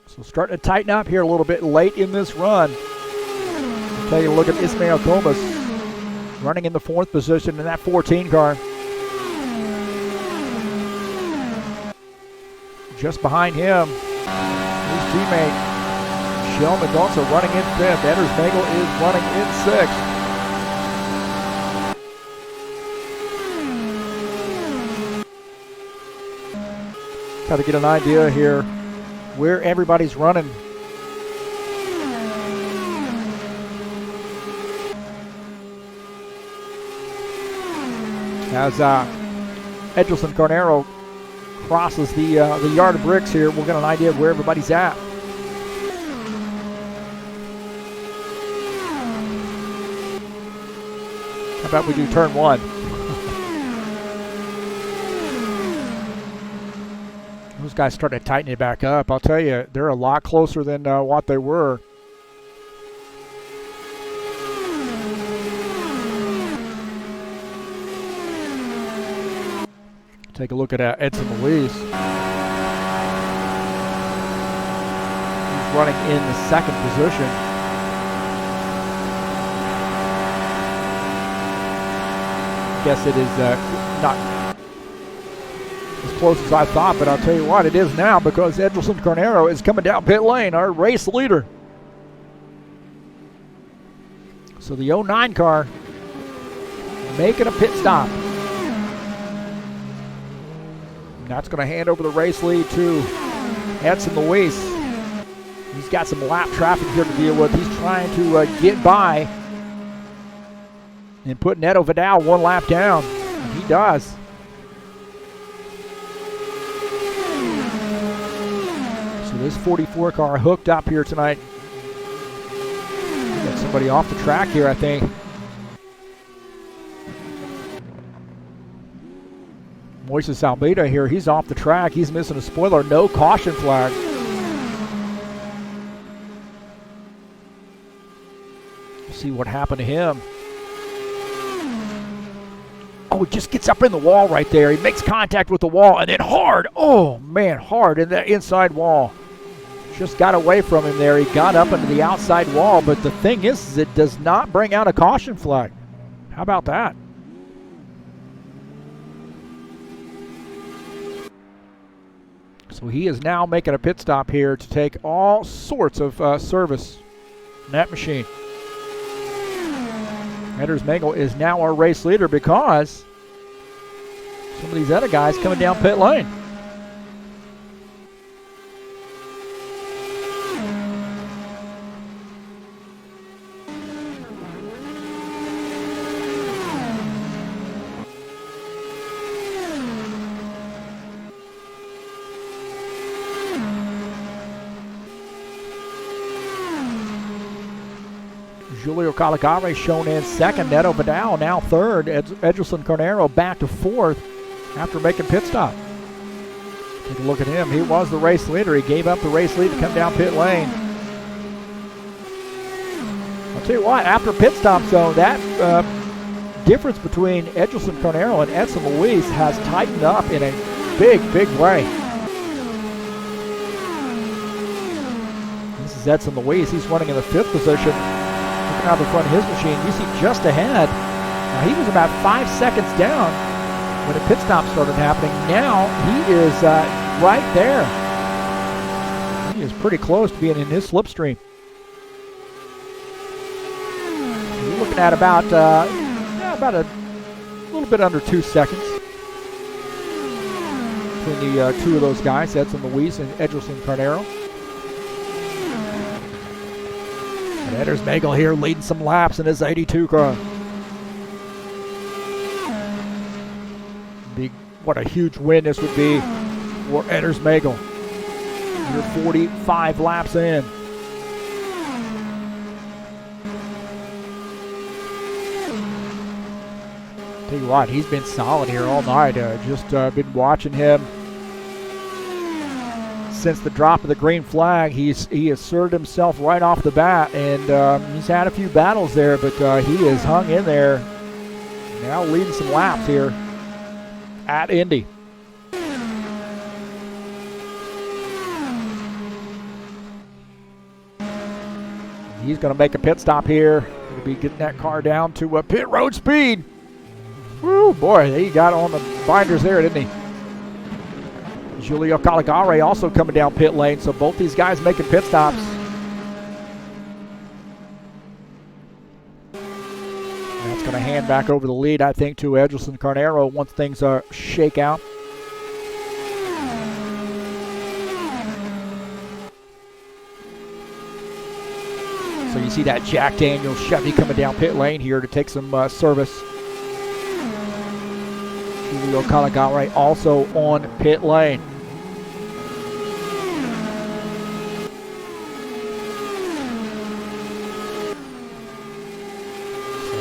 So starting to tighten up here a little bit late in this run. I'll take a look at Ismael Cobas running in the 4th position in that 14 car. Just behind him, his teammate Michelle Mendonça running in 5th. Eder's Bagel is running in 6th. Try to get an idea here where everybody's running. As Edgelson Carnero crosses the yard of bricks here, we'll get an idea of where everybody's at. How about we do turn 1? Those guys started tightening it back up. I'll tell you, they're a lot closer than what they were. Take a look at Edson Luis. He's running in the 2nd position. I guess it is not as close as I thought, but I'll tell you what, it is now, because Edgelson Carnero is coming down pit lane, our race leader. So the 09 car making a pit stop. And that's going to hand over the race lead to Edson Luis. He's got some lap traffic here to deal with. He's trying to get by and put Neto Vidal 1 lap down. And he does. So this 44 car hooked up here tonight. Got somebody off the track here, I think. Moises Almeida here, he's off the track. He's missing a spoiler. No caution flag. See what happened to him. Oh, he just gets up in the wall right there. He makes contact with the wall and then hard. Oh, man, hard in that inside wall. Just got away from him there. He got up into the outside wall, but the thing is it does not bring out a caution flag. How about that? So he is now making a pit stop here to take all sorts of service in that machine. Anders Mengel is now our race leader because some of these other guys coming down pit lane. Julio Caligari shown in second. Neto Vidal now third. Edgelson Carnero back to fourth after making pit stop. Take a look at him. He was the race leader. He gave up the race lead to come down pit lane. I'll tell you what, after pit stop zone, that difference between Edgelson Carnero and Edson Luis has tightened up in a big, big way. This is Edson Luis. He's running in the fifth position. Looking out the front of his machine, you see just ahead. Now he was about 5 seconds down when the pit stop started happening. Now he is right there. He is pretty close to being in his slipstream. You're looking at about a little bit under 2 seconds between the two of those guys, Edson Luis and Edgelson Carnero. And Anders Mengel here leading some laps in his 82 car. What a huge win this would be for Anders Mengel. You're 45 laps in. Tell you what, he's been solid here all night. Just been watching him since the drop of the green flag. He asserted himself right off the bat, and he's had a few battles there, but he has hung in there. Now leading some laps here at Indy. He's going to make a pit stop here. Going to be getting that car down to pit road speed. Woo, boy, he got on the binders there, didn't he? Julio Caligari also coming down pit lane, so both these guys making pit stops. That's going to hand back over the lead, I think, to Edgelson Carnero once things shake out. So you see that Jack Daniels Chevy coming down pit lane here to take some service. Julio Caligari also on pit lane.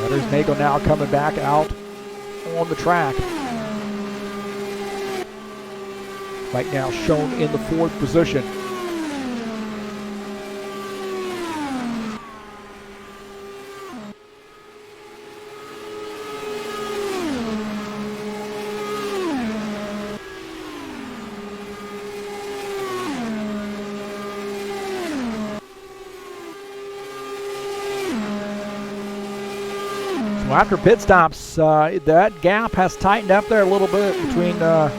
Anders Mengel now coming back out on the track. Right now shown in the fourth position. So after pit stops, that gap has tightened up there a little bit between the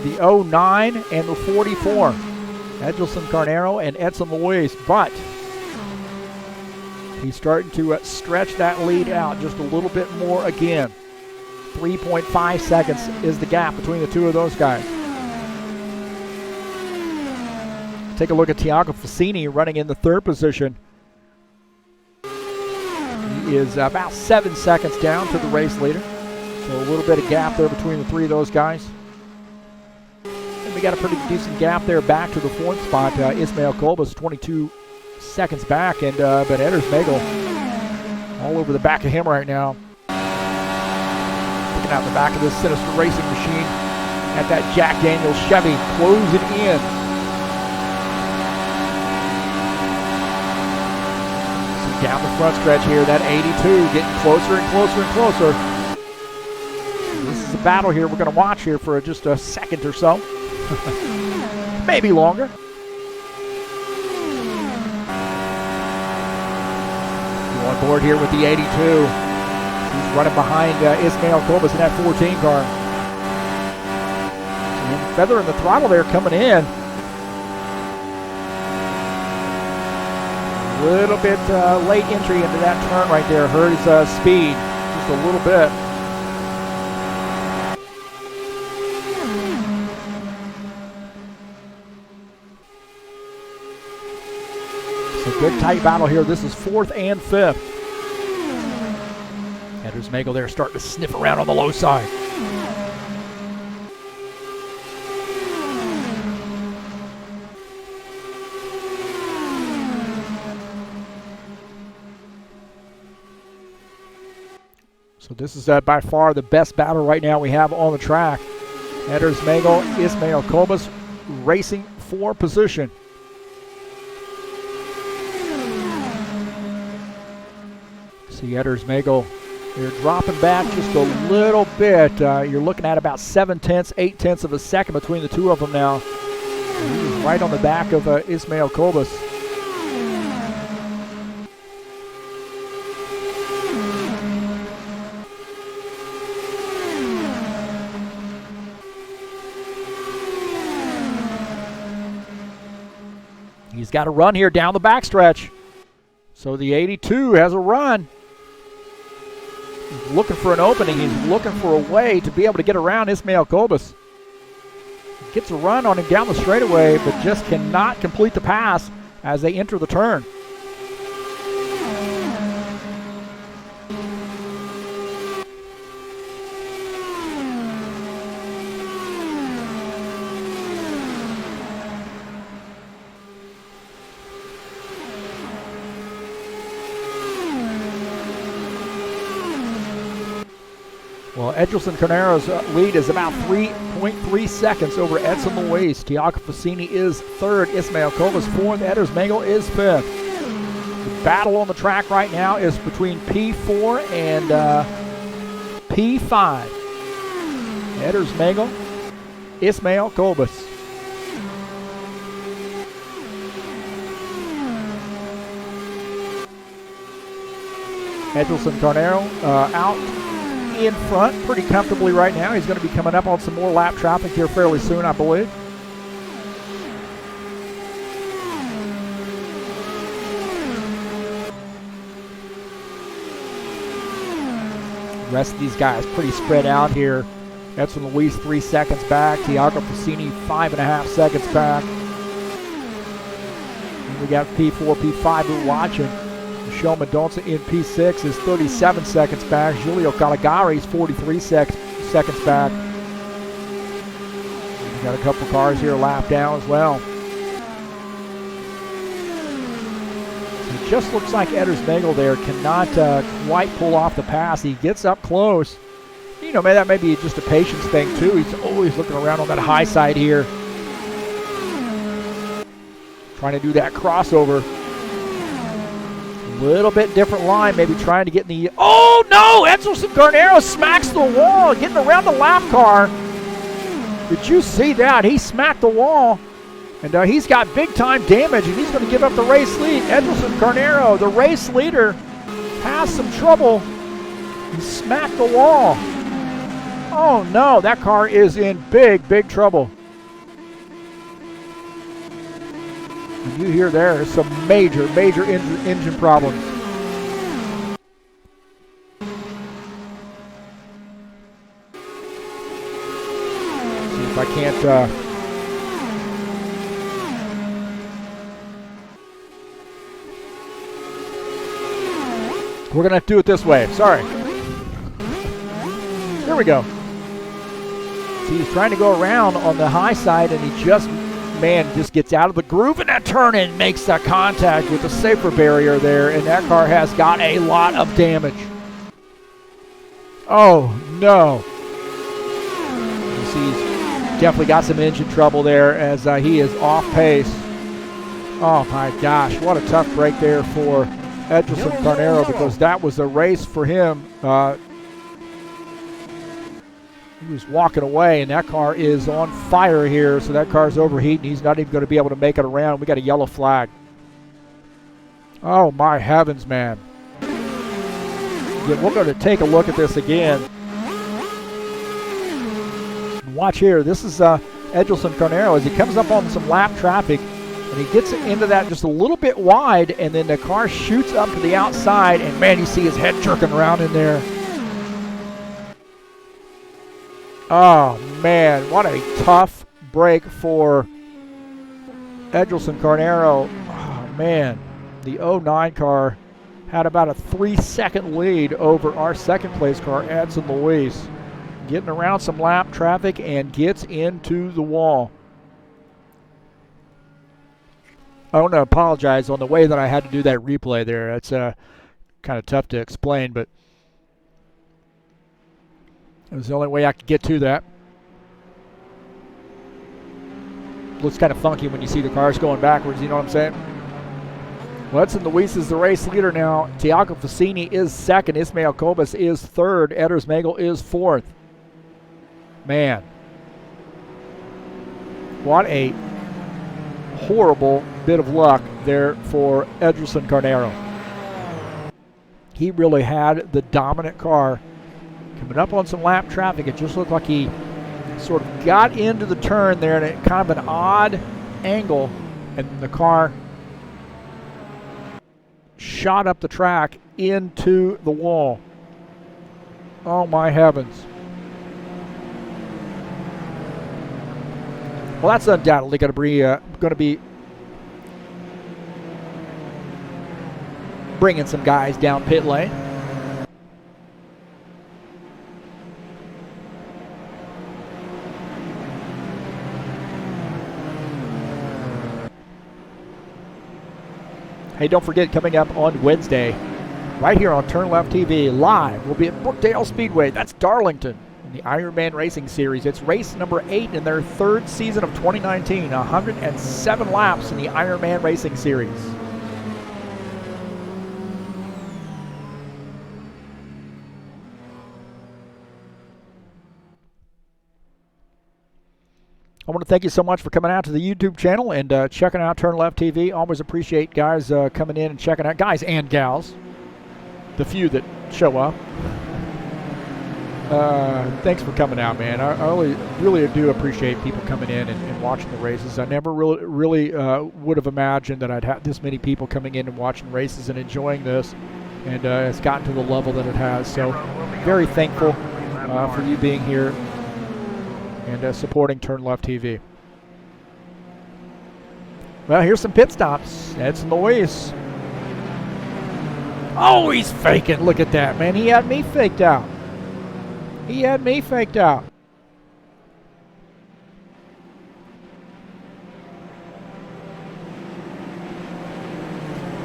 09 and the 44. Edgelson Carnero and Edson Luis, but he's starting to stretch that lead out just a little bit more again. 3.5 seconds is the gap between the two of those guys. Take a look at Tiago Fassini running in the third position. He is about 7 seconds down to the race leader. So a little bit of gap there between the three of those guys. And we got a pretty decent gap there back to the fourth spot. Ismael Kolbas 22 seconds back, and but Anders Mengel all over the back of him right now. Looking out the back of this Sinister Racing machine at that Jack Daniels Chevy, closing in. Down the front stretch here, that 82 getting closer and closer and closer. This is a battle here we're going to watch here for just a second or so. Maybe longer. On board here with the 82. He's running behind Ismail Kobus in that 14 car. And feathering the throttle there coming in. A little bit late entry into that turn right there. Hurt his speed just a little bit. It's a good tight battle here. This is 4th and 5th. Anders Magel there starting to sniff around on the low side. So this is by far the best battle right now we have on the track. Anders Magel, Ismail Kobus racing for position. See Anders Magel, they're dropping back just a little bit. You're looking at about 7/10, 8/10 of a second between the two of them now. He's right on the back of Ismail Kobus. He's got a run here down the backstretch. So the 82 has a run. He's looking for an opening. He's looking for a way to be able to get around Ismail Kobus. Gets a run on him down the straightaway, but just cannot complete the pass as they enter the turn. Well, Edgelson Carnero's lead is about 3.3 seconds over Edson Luis. Tiago Fassini is 3rd. Ismail Kobus 4th. Anders Magel is 5th. The battle on the track right now is between P4 and P5. Anders Magel, Ismail Kobus. Edgelson Carnero out in front pretty comfortably right now. He's going to be coming up on some more lap traffic here fairly soon, I believe. The rest of these guys pretty spread out here. Edson Luis 3 seconds back. Tiago Fassini 5.5 seconds back. And we got P4, P5 we're watching. Michel Mendonça in P6 is 37 seconds back. Julio Caligari is 43 seconds back. We got a couple cars here lap down as well. It just looks like Anders Magel there cannot quite pull off the pass. He gets up close. You know, that may be just a patience thing too. He's always looking around on that high side here. Trying to do that crossover. Little bit different line, maybe trying to get in the... Oh, no! Edgelson Carnero smacks the wall, getting around the lap car. Did you see that? He smacked the wall, and he's got big-time damage, and he's going to give up the race lead. Edgelson Carnero, the race leader, has some trouble. He smacked the wall. Oh, no, that car is in big, big trouble. You hear there's some major engine problems. See if I can't. We're gonna have to do it this way. Sorry. There we go. See, he's trying to go around on the high side, and he just gets out of the groove in that turn and makes that contact with the safer barrier there, and that car has got a lot of damage. Oh, no. You see, he's definitely got some engine trouble there as he is off pace. Oh, my gosh. What a tough break there for Edgelson Carnero, because that was a race for him. He was walking away, and that car is on fire here, so that car's overheating. He's not even going to be able to make it around. We got a yellow flag. Oh, my heavens, man. Yeah, we're going to take a look at this again. Watch here. This is Edgelson Carnero as he comes up on some lap traffic, and he gets into that just a little bit wide, and then the car shoots up to the outside, and, man, you see his head jerking around in there. Oh, man, what a tough break for Edgelson Carnero. Oh, man, the 09 car had about a 3-second lead over our second-place car, Edson Luis. Getting around some lap traffic and gets into the wall. I want to apologize on the way that I had to do that replay there. It's kind of tough to explain, but it was the only way I could get to that. Looks kind of funky when you see the cars going backwards, you know what I'm saying? Edson Luis is the race leader now. Tiago Facini is second. Ismael Cobas is third. Edders Magel is fourth. Man. What a horrible bit of luck there for Edgelson Carnero. He really had the dominant car. Coming up on some lap traffic, it just looked like he sort of got into the turn there at kind of an odd angle, and the car shot up the track into the wall. Oh my heavens. Well, that's undoubtedly going to be bringing some guys down pit lane. Hey, don't forget, coming up on Wednesday, right here on TurnLeft TV, live, we'll be at Brookdale Speedway. That's Darlington in the Ironman Racing Series. It's race number 8 in their third season of 2019, 107 laps in the Ironman Racing Series. I want to thank you so much for coming out to the YouTube channel and checking out TurnLeft TV. Always appreciate guys coming in and checking out, guys and gals, the few that show up. Thanks for coming out, man. I really do appreciate people coming in and watching the races. I never really would have imagined that I'd have this many people coming in and watching races and enjoying this, and it's gotten to the level that it has. So very thankful for you being here and supporting TurnLeft TV. Well, here's some pit stops. Edson Luis. Oh, he's faking. Look at that, man. He had me faked out. He had me faked out.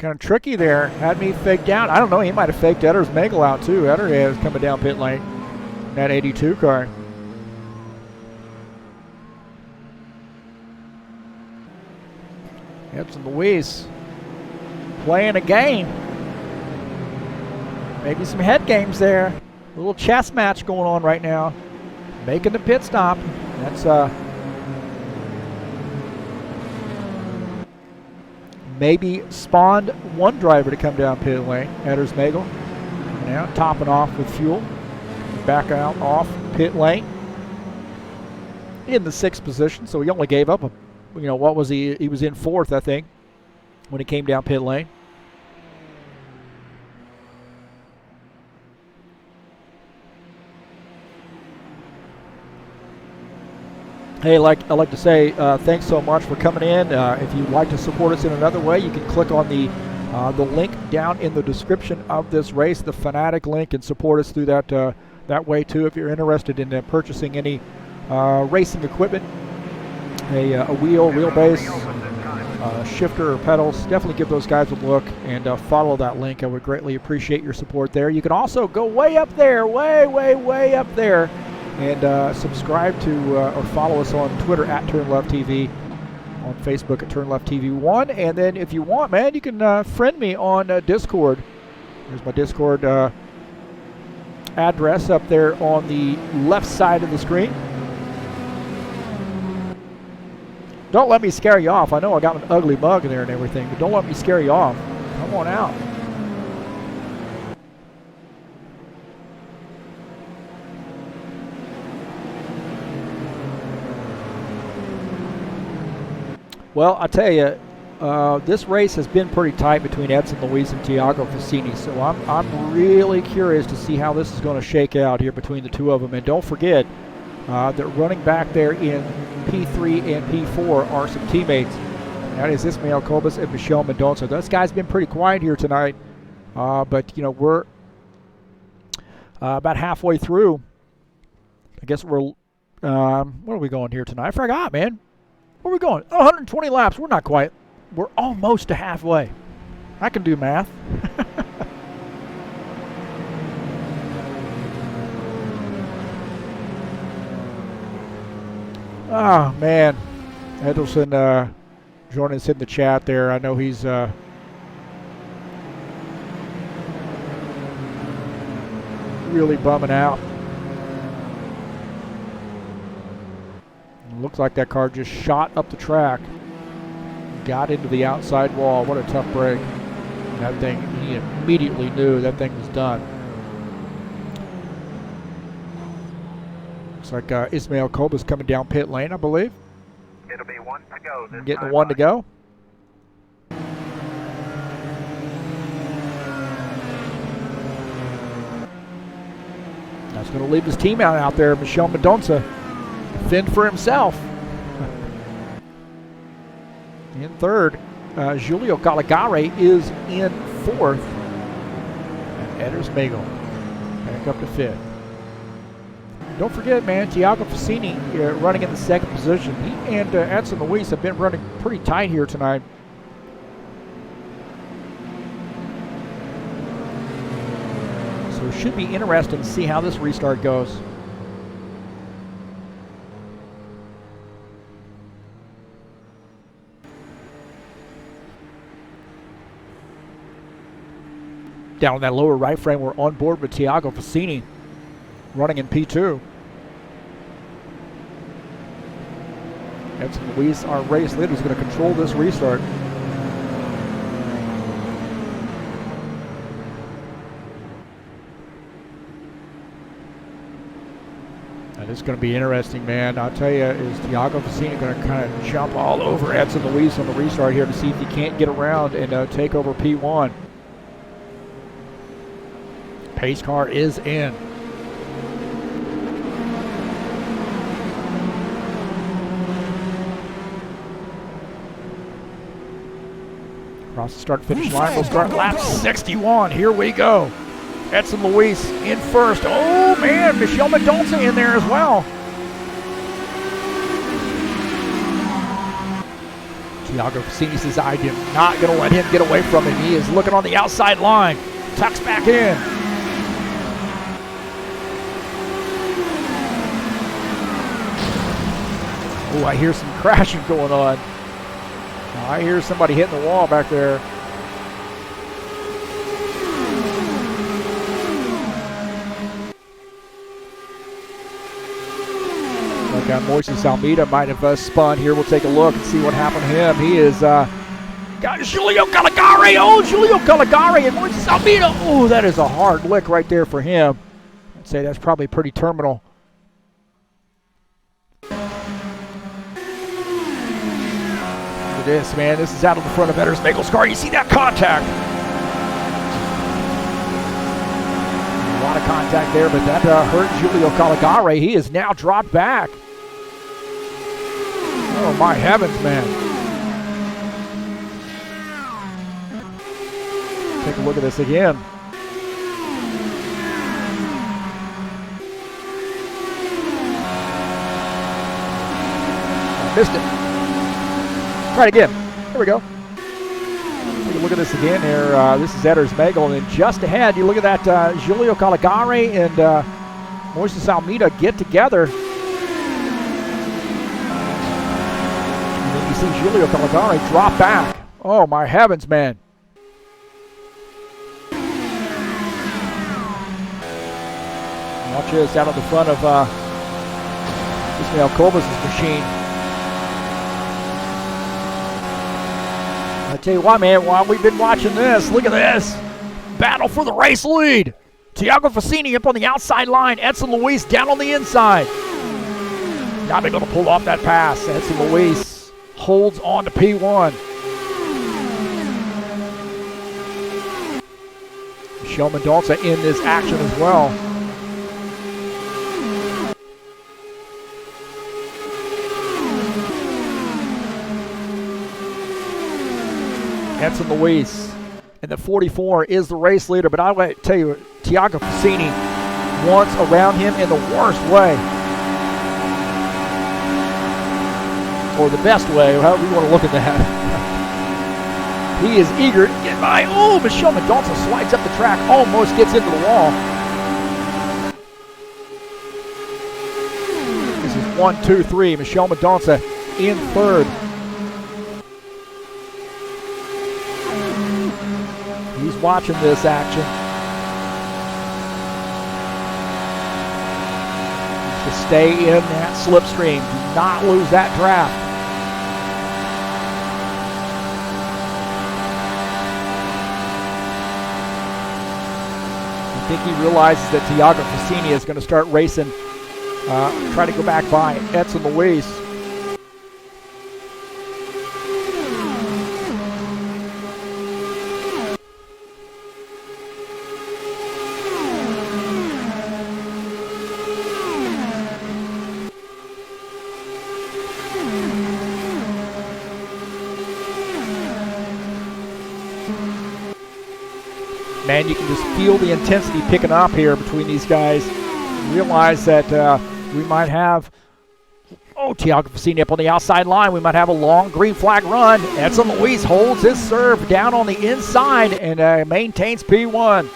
Kind of tricky there. Had me faked out. I don't know. He might have faked Edders Magel out too. Edders is coming down pit lane. That 82 car. Edson Luis playing a game. Maybe some head games there. A little chess match going on right now. Making the pit stop. That's maybe spawned one driver to come down pit lane. Edders Magel now topping off with fuel. Back out off pit lane in the 6th position. So he only gave up a, what was he? He was in 4th, I think, when he came down pit lane. Hey, I like to say thanks so much for coming in. If you'd like to support us in another way, you can click on the link down in the description of this race, the Fanatic link, and support us through that way too. If you're interested in purchasing any racing equipment, a wheelbase, shifter or pedals, definitely give those guys a look and follow that link. I would greatly appreciate your support there. You can also go way up there, way up there, and subscribe to or follow us on Twitter at TurnLeft TV. on Facebook at TurnLeft TV 1. And then if you want, man, you can friend me on Discord. There's my Discord address up there on the left side of the screen. Don't let me scare you off. I know I got an ugly mug in there and everything, but don't let me scare you off. Come on out. Well, I tell you, this race has been pretty tight between Edson Luis and Tiago Fassini, so I'm really curious to see how this is going to shake out here between the two of them. And don't forget that running back there in P3 and P4 are some teammates. That is Ismael Cobas and Michel Mendonça. Those guys been pretty quiet here tonight, but you know, we're about halfway through. I guess we're what are we going here tonight? I forgot, man. Where are we going? 120 laps. We're not quite. We're almost to halfway. I can do math. Oh, man. Edelson joining us in the chat there. I know he's really bumming out. Looks like that car just shot up the track. Got into the outside wall. What a tough break. That thing, he immediately knew that thing was done. Looks like Ismael Cobas coming down pit lane, I believe. It'll be one to go. Getting the one to go. That's going to leave his team out there, Michel Mendonça. Fend for himself. In third, Julio Caligari is in fourth. And Edders Magel back up to fifth. Don't forget, man, Tiago Fassini running in the second position. He and Edson Luis have been running pretty tight here tonight. So it should be interesting to see how this restart goes. Down in that lower right frame, we're on board with Tiago Fassini running in P2. Edson Luis, our race leader, is going to control this restart. And it's going to be interesting, man. I'll tell you, is Tiago Fassini going to kind of jump all over Edson Luis on the restart here to see if he can't get around and take over P1. Pace car is in. Across the start-finish line, we'll start lap 61. Here we go. Edson Luis in first. Oh, man, Michel Mendonça in there as well. Tiago Fassini says, I am not going to let him get away from him. He is looking on the outside line. Tucks back in. Oh, I hear some crashing going on. I hear somebody hitting the wall back there. Like Moises Almeida might have spun here. We'll take a look and see what happened to him. He is got Julio Caligari. Oh, Julio Caligari and Moises Almeida. Oh, that is a hard lick right there for him. I'd say that's probably pretty terminal. This, man, this is out of the front of Edders Magel's car. You see that contact? A lot of contact there, but that hurt Julio Caligari. He is now dropped back. Oh, my heavens, man. Take a look at this again. I missed it. Try it again. Here we go. Take a look at this again here. This is Edders Magel, and just ahead, you look at that Julio Caligari and Moises Almeida get together. And then you see Giulio Caligari drop back. Oh, my heavens, man. Watch this out on the front of Ismael Kobus' machine. I tell you what, man, while we've been watching this, look at this. Battle for the race lead. Tiago Fassini up on the outside line. Edson Luis down on the inside. Not able to pull off that pass. Edson Luis holds on to P1. Michel Mendonça in this action as well. Edson Luis and the 44 is the race leader, but I will tell you, Tiago Fassini wants around him in the worst way. Or the best way, however you want to look at that. He is eager to get by. Oh, Michel Mendonça slides up the track, almost gets into the wall. This is 1, 2, 3. Michel Mendonça in third. He's watching this action. To stay in that slipstream. Do not lose that draft. I think he realizes that Tiago Fassini is going to start racing, try to go back by Edson Luis. Man, you can just feel the intensity picking up here between these guys. Realize that we might have, Tiago Fassini up on the outside line. We might have a long green flag run. Edson Luis holds his serve down on the inside and maintains P1.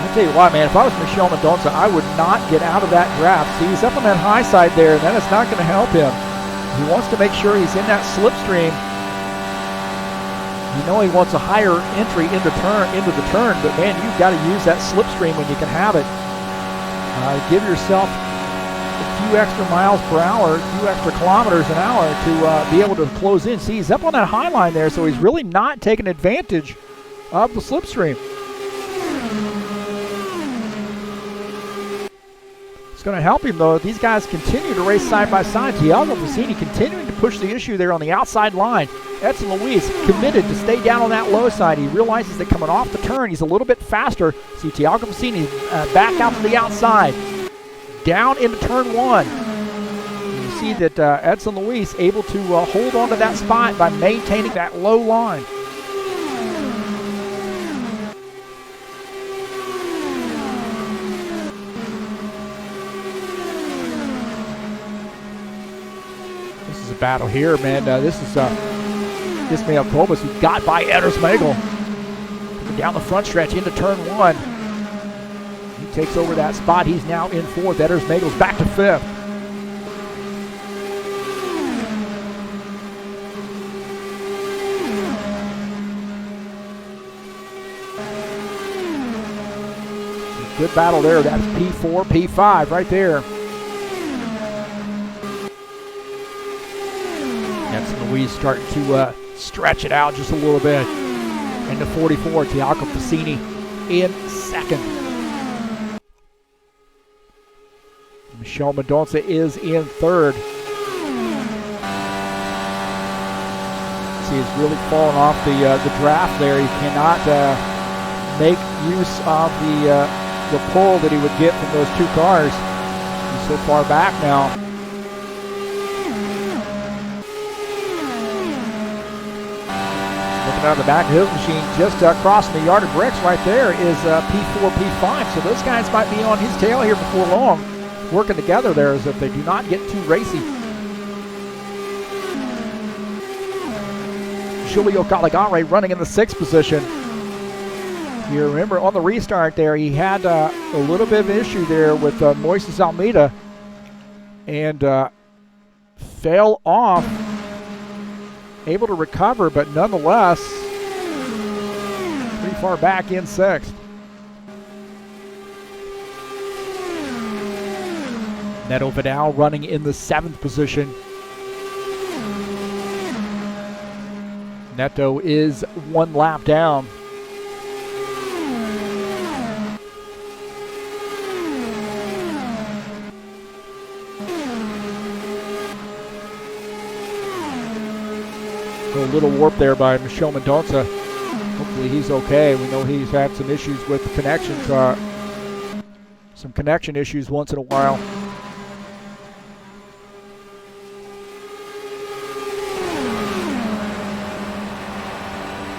I'll tell you what, man, if I was Michel Mendonça, I would not get out of that draft. See, he's up on that high side there, and that is not going to help him. He wants to make sure he's in that slipstream. You know he wants a higher entry into the turn, but man, you've got to use that slipstream when you can have it. Give yourself a few extra miles per hour, a few extra kilometers an hour to be able to close in. See, he's up on that high line there, so he's really not taking advantage of the slipstream. Going to help him, though. These guys continue to race side by side. Tiago Fassini continuing to push the issue there on the outside line. Edson Luis committed to stay down on that low side. He realizes that coming off the turn, he's a little bit faster. See Tiago Fassini back out to the outside. Down into turn one. You see that Edson Luis able to hold on to that spot by maintaining that low line. Battle here, man. This is Ismael Kobus, who got by Eder Smagel. Down the front stretch into turn one. He takes over that spot. He's now in fourth. Eder Smagel's back to fifth. Good battle there. That's P4, P5 right there. Edson Luis starting to stretch it out just a little bit. Into 44, Tiago Fassini in second. Michel Mendonça is in third. See, he's really fallen off the draft there. He cannot make use of the pull that he would get from those two cars. He's so far back now. Out of the back of his machine, just crossing the yard of bricks right there is P4, P5. So those guys might be on his tail here before long, working together there as if they do not get too racy. Giulio Caligari running in the sixth position. You remember on the restart there, he had a little bit of an issue there with Moises Almeida and fell off, able to recover, but nonetheless pretty far back in sixth. Neto Vidal running in the 7th position. Neto is 1 lap down. A little warp there by Michel Mendonça. Hopefully he's okay. We know he's had some issues with connections, some connection issues once in a while.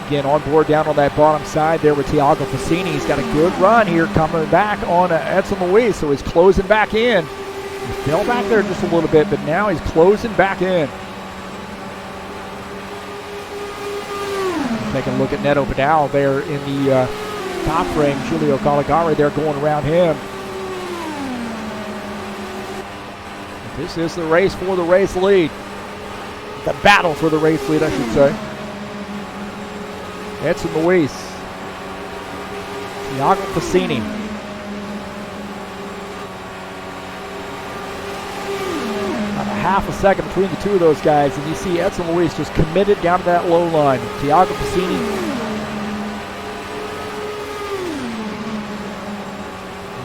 Again, on board down on that bottom side there with Thiago Fassini. He's got a good run here coming back on Edson Luis, so he's closing back in. He fell back there just a little bit, but now he's closing back in. Taking a look at Neto Vidal there in the top frame. Julio Caligari there going around him. This is the race for the race lead. The battle for the race lead, I should say. Edson Luis. Thiago Fassini. About a half a second between the two of those guys, and you see Edson Luis just committed down to that low line. Thiago Fassini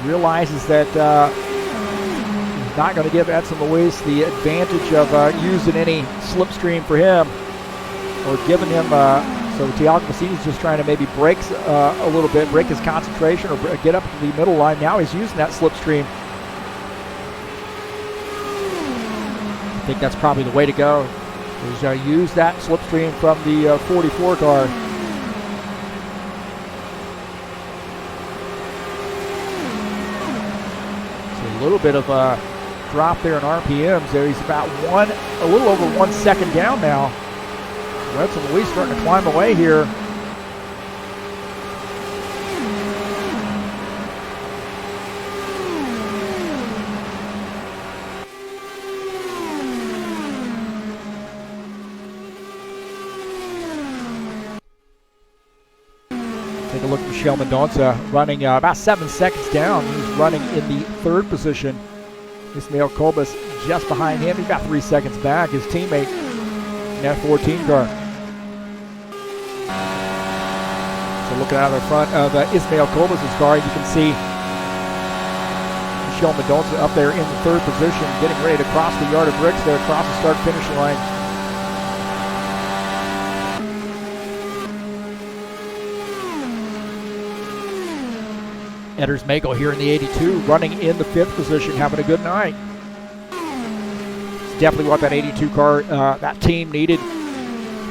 realizes that he's not going to give Edson Luis the advantage of using any slipstream for him, or giving him so Thiago Fassini's just trying to maybe break a little bit, break his concentration, or get up to the middle line. Now he's using that slipstream. I think that's probably the way to go, is use that slipstream from the 44 car. So a little bit of a drop there in RPMs there. He's about a little over 1 second down now. Edson Luis starting to climb away here. Take a look at Michel Mendonça running about 7 seconds down. He's running in the 3rd position. Ismael Colbus just behind him. He's about 3 seconds back. His teammate in that 14 car. So looking out of the front of Ismael Colbus' car, you can see Michel Mendonça up there in the 3rd position, getting ready to cross the yard of bricks there, across the start-finish line. Etters Mago here in the 82, running in the 5th position, having a good night. It's definitely what that 82 car, that team needed.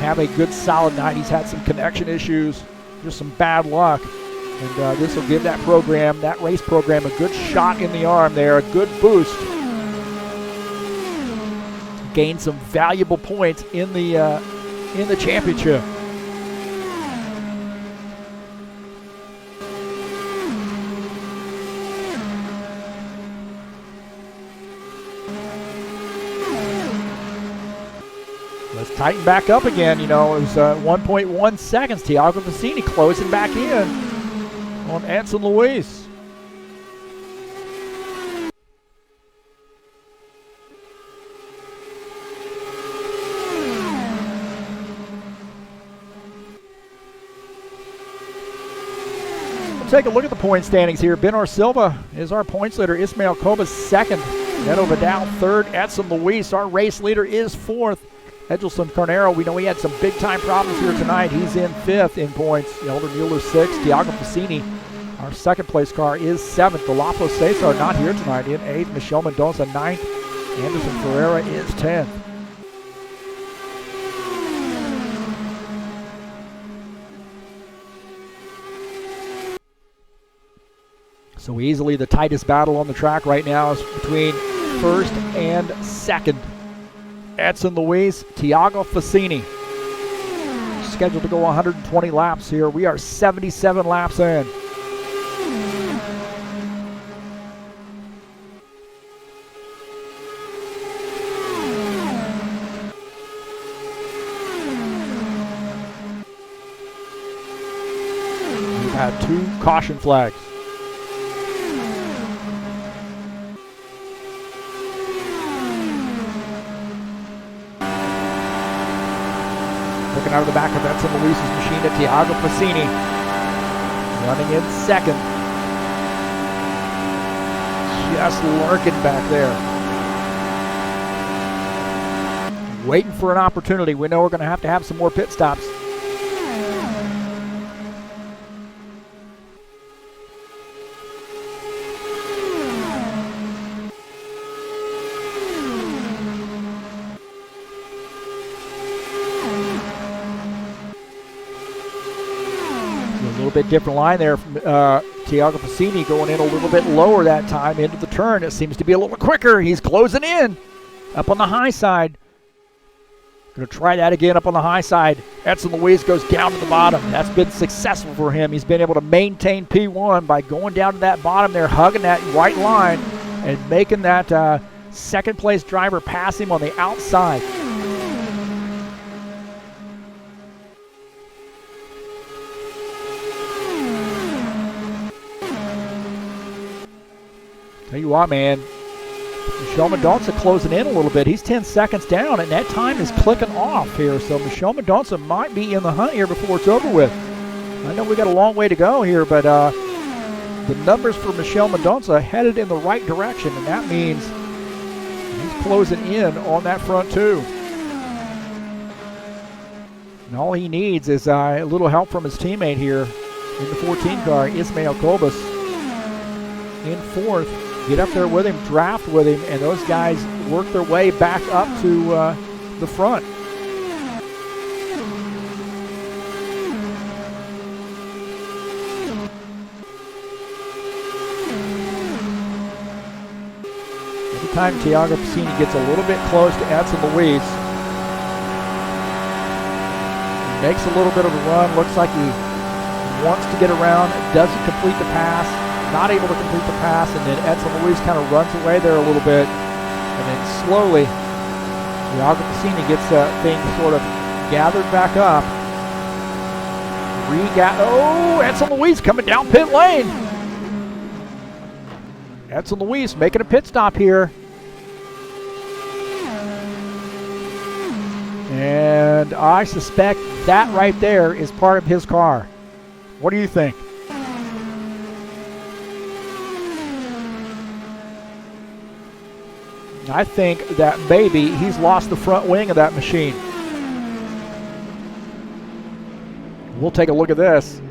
Have a good solid night. He's had some connection issues, just some bad luck. And this will give that program, that race program, a good shot in the arm there, a good boost. Gain some valuable points in the championship. Let's tighten back up again. You know, it was 1.1 seconds. Thiago Fassini closing back in on Edson Luis. We'll take a look at the point standings here. Benor Silva is our points leader. Ismael Colbus 2nd. Neto Vidal 3rd. Edson Luis, our race leader, is 4th. Edgelson Carnero, we know he had some big-time problems here tonight. He's in 5th in points. Elder Mueller 6th. Thiago Fassini, our 2nd-place car, is 7th. Delaplo Cesar not here tonight in 8th. Michel Mendonça 9th. Anderson Ferreira is 10th. So easily the tightest battle on the track right now is between 1st and 2nd. Edson Luis, Thiago Fassini. scheduled to go 120 laps here. We are 77 laps in. We've had 2 caution flags. Looking out of the back of Edson Luis's machine at Tiago Fassini. Running in second. Just lurking back there. Waiting for an opportunity. We know we're going to have some more pit stops. A little bit different line there from Tiago Fassini, going in a little bit lower that time into the turn. It seems to be a little quicker. He's closing in up on the high side. Going to try that again up on the high side. Edson Luis goes down to the bottom. That's been successful for him. He's been able to maintain P1 by going down to that bottom there, hugging that white line, and making that second place driver pass him on the outside. Tell you what, man, Michel Mendonça closing in a little bit. He's 10 seconds down, and that time is clicking off here. So Michel Mendonça might be in the hunt here before it's over with. I know we got a long way to go here, but the numbers for Michel Mendonça headed in the right direction, and that means he's closing in on that front two. And all he needs is a little help from his teammate here in the 14 car, Ismael Kobus, in fourth. Get up there with him, draft with him, and those guys work their way back up to the front. Every time Tiago Fassini gets a little bit close to Edson Luis, he makes a little bit of a run, looks like he wants to get around, doesn't complete the pass. Not able to complete the pass, and then Edson Luis kind of runs away there a little bit, and then slowly Tiago Fassini gets things sort of gathered back up. Edson Luis coming down pit lane. Edson Luis making a pit stop here. And I suspect that right there is part of his car. What do you think? I think that maybe he's lost the front wing of that machine. We'll take a look at this.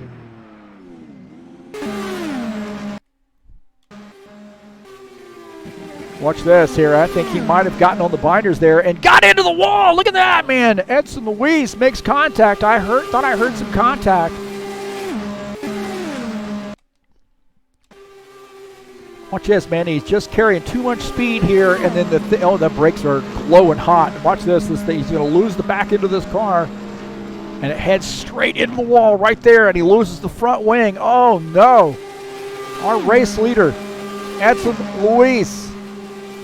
Watch this here. I think he might have gotten on the binders there and got into the wall. Look at that, man. Edson Luis makes contact. Thought I heard some contact. Watch this, man. He's just carrying too much speed here, and then the brakes are glowing hot. Watch this. He's going to lose the back end of this car, and it heads straight into the wall right there, and he loses the front wing. Oh, no. Our race leader, Edson Luis,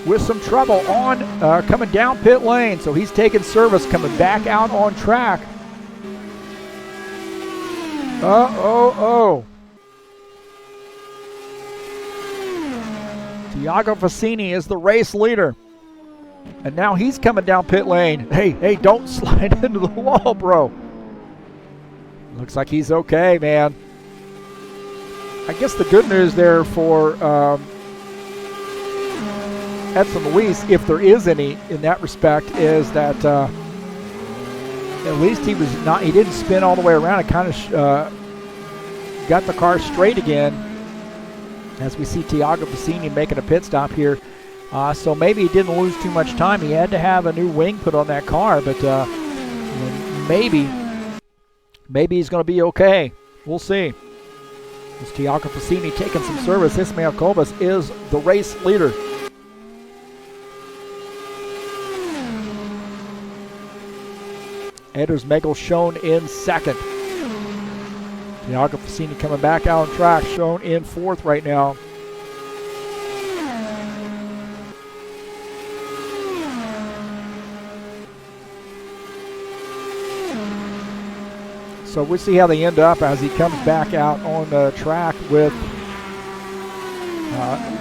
with some trouble coming down pit lane. So he's taking service, coming back out on track. Tiago Fassini is the race leader. And now he's coming down pit lane. Hey, don't slide into the wall, bro. Looks like he's okay, man. I guess the good news there for Edson Luis, if there is any in that respect, is that at least he didn't spin all the way around. It kind of got the car straight again. As we see Tiago Fassini making a pit stop here. So maybe he didn't lose too much time. He had to have a new wing put on that car, but maybe he's going to be okay. We'll see. As Tiago Fassini taking some service, Ismael Kobus is the race leader. Anders Megel shown in second. Tiago Facini coming back out on track, shown in fourth right now. So we'll see how they end up as he comes back out on the track with,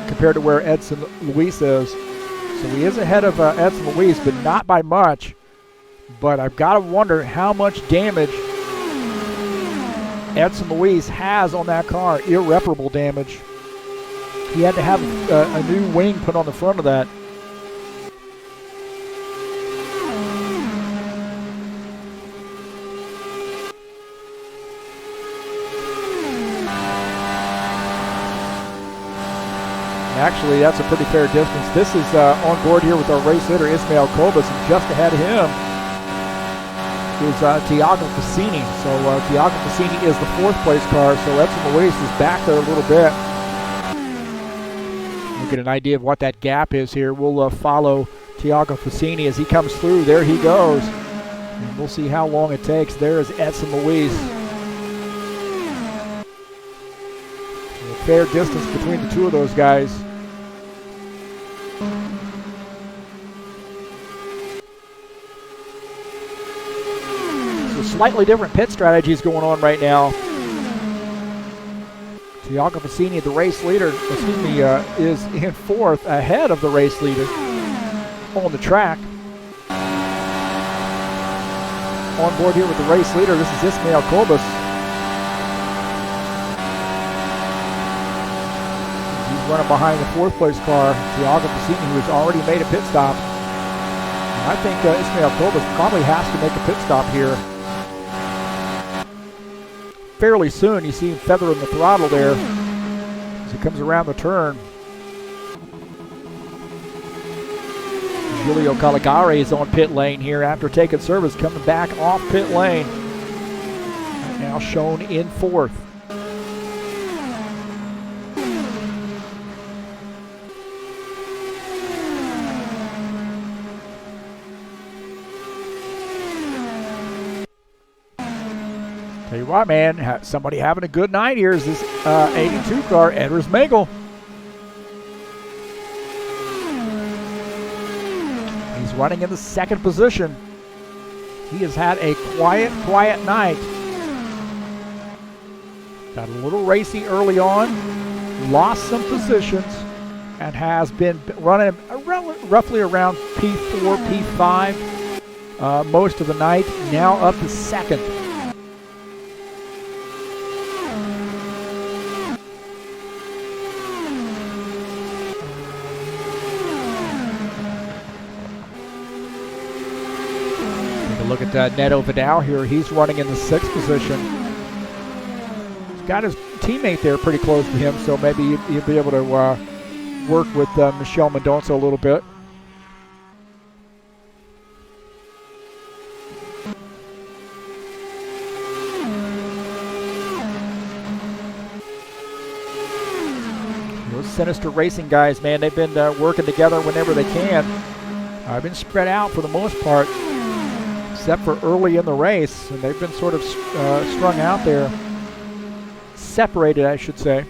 compared to where Edson Luis is. So he is ahead of Edson Luis, but not by much. But I've got to wonder how much damage Edson Luis has on that car. Irreparable damage. He had to have a new wing put on the front of that. Actually, that's a pretty fair distance. This is on board here with our race leader, Ismael Kobus, and just ahead of him is Tiago Facini. So Tiago Facini is the fourth place car, so Edson Luis is back there a little bit. We'll get an idea of what that gap is here. We'll follow Tiago Facini as he comes through. There he goes. And we'll see how long it takes. There is Edson Luis. A fair distance between the two of those guys. So slightly different pit strategies going on right now. Tiago Facini, the race leader, is in fourth, ahead of the race leader on the track. On board here with the race leader, this is Ismael Kobus. He's running behind the fourth place car, Tiago Facini, who has already made a pit stop. And I think Ismael Kobus probably has to make a pit stop here fairly soon. You see him feathering the throttle there as he comes around the turn. Giulio Caligari is on pit lane here after taking service, coming back off pit lane. Now shown in fourth. Tell you what, man, somebody having a good night here is this 82 car, Anders Megel. He's running in the second position. He has had a quiet night. Got a little racy early on, lost some positions, and has been running roughly around P4, P5 most of the night. Now up to second. Look at Neto Vidal here. He's running in the sixth position. He's got his teammate there pretty close to him, so maybe he'll be able to work with Michel Mendonça a little bit. Those Sinister Racing guys, man, they've been working together whenever they can. I've been spread out for the most part, except for early in the race, and they've been sort of strung out there. Separated, I should say.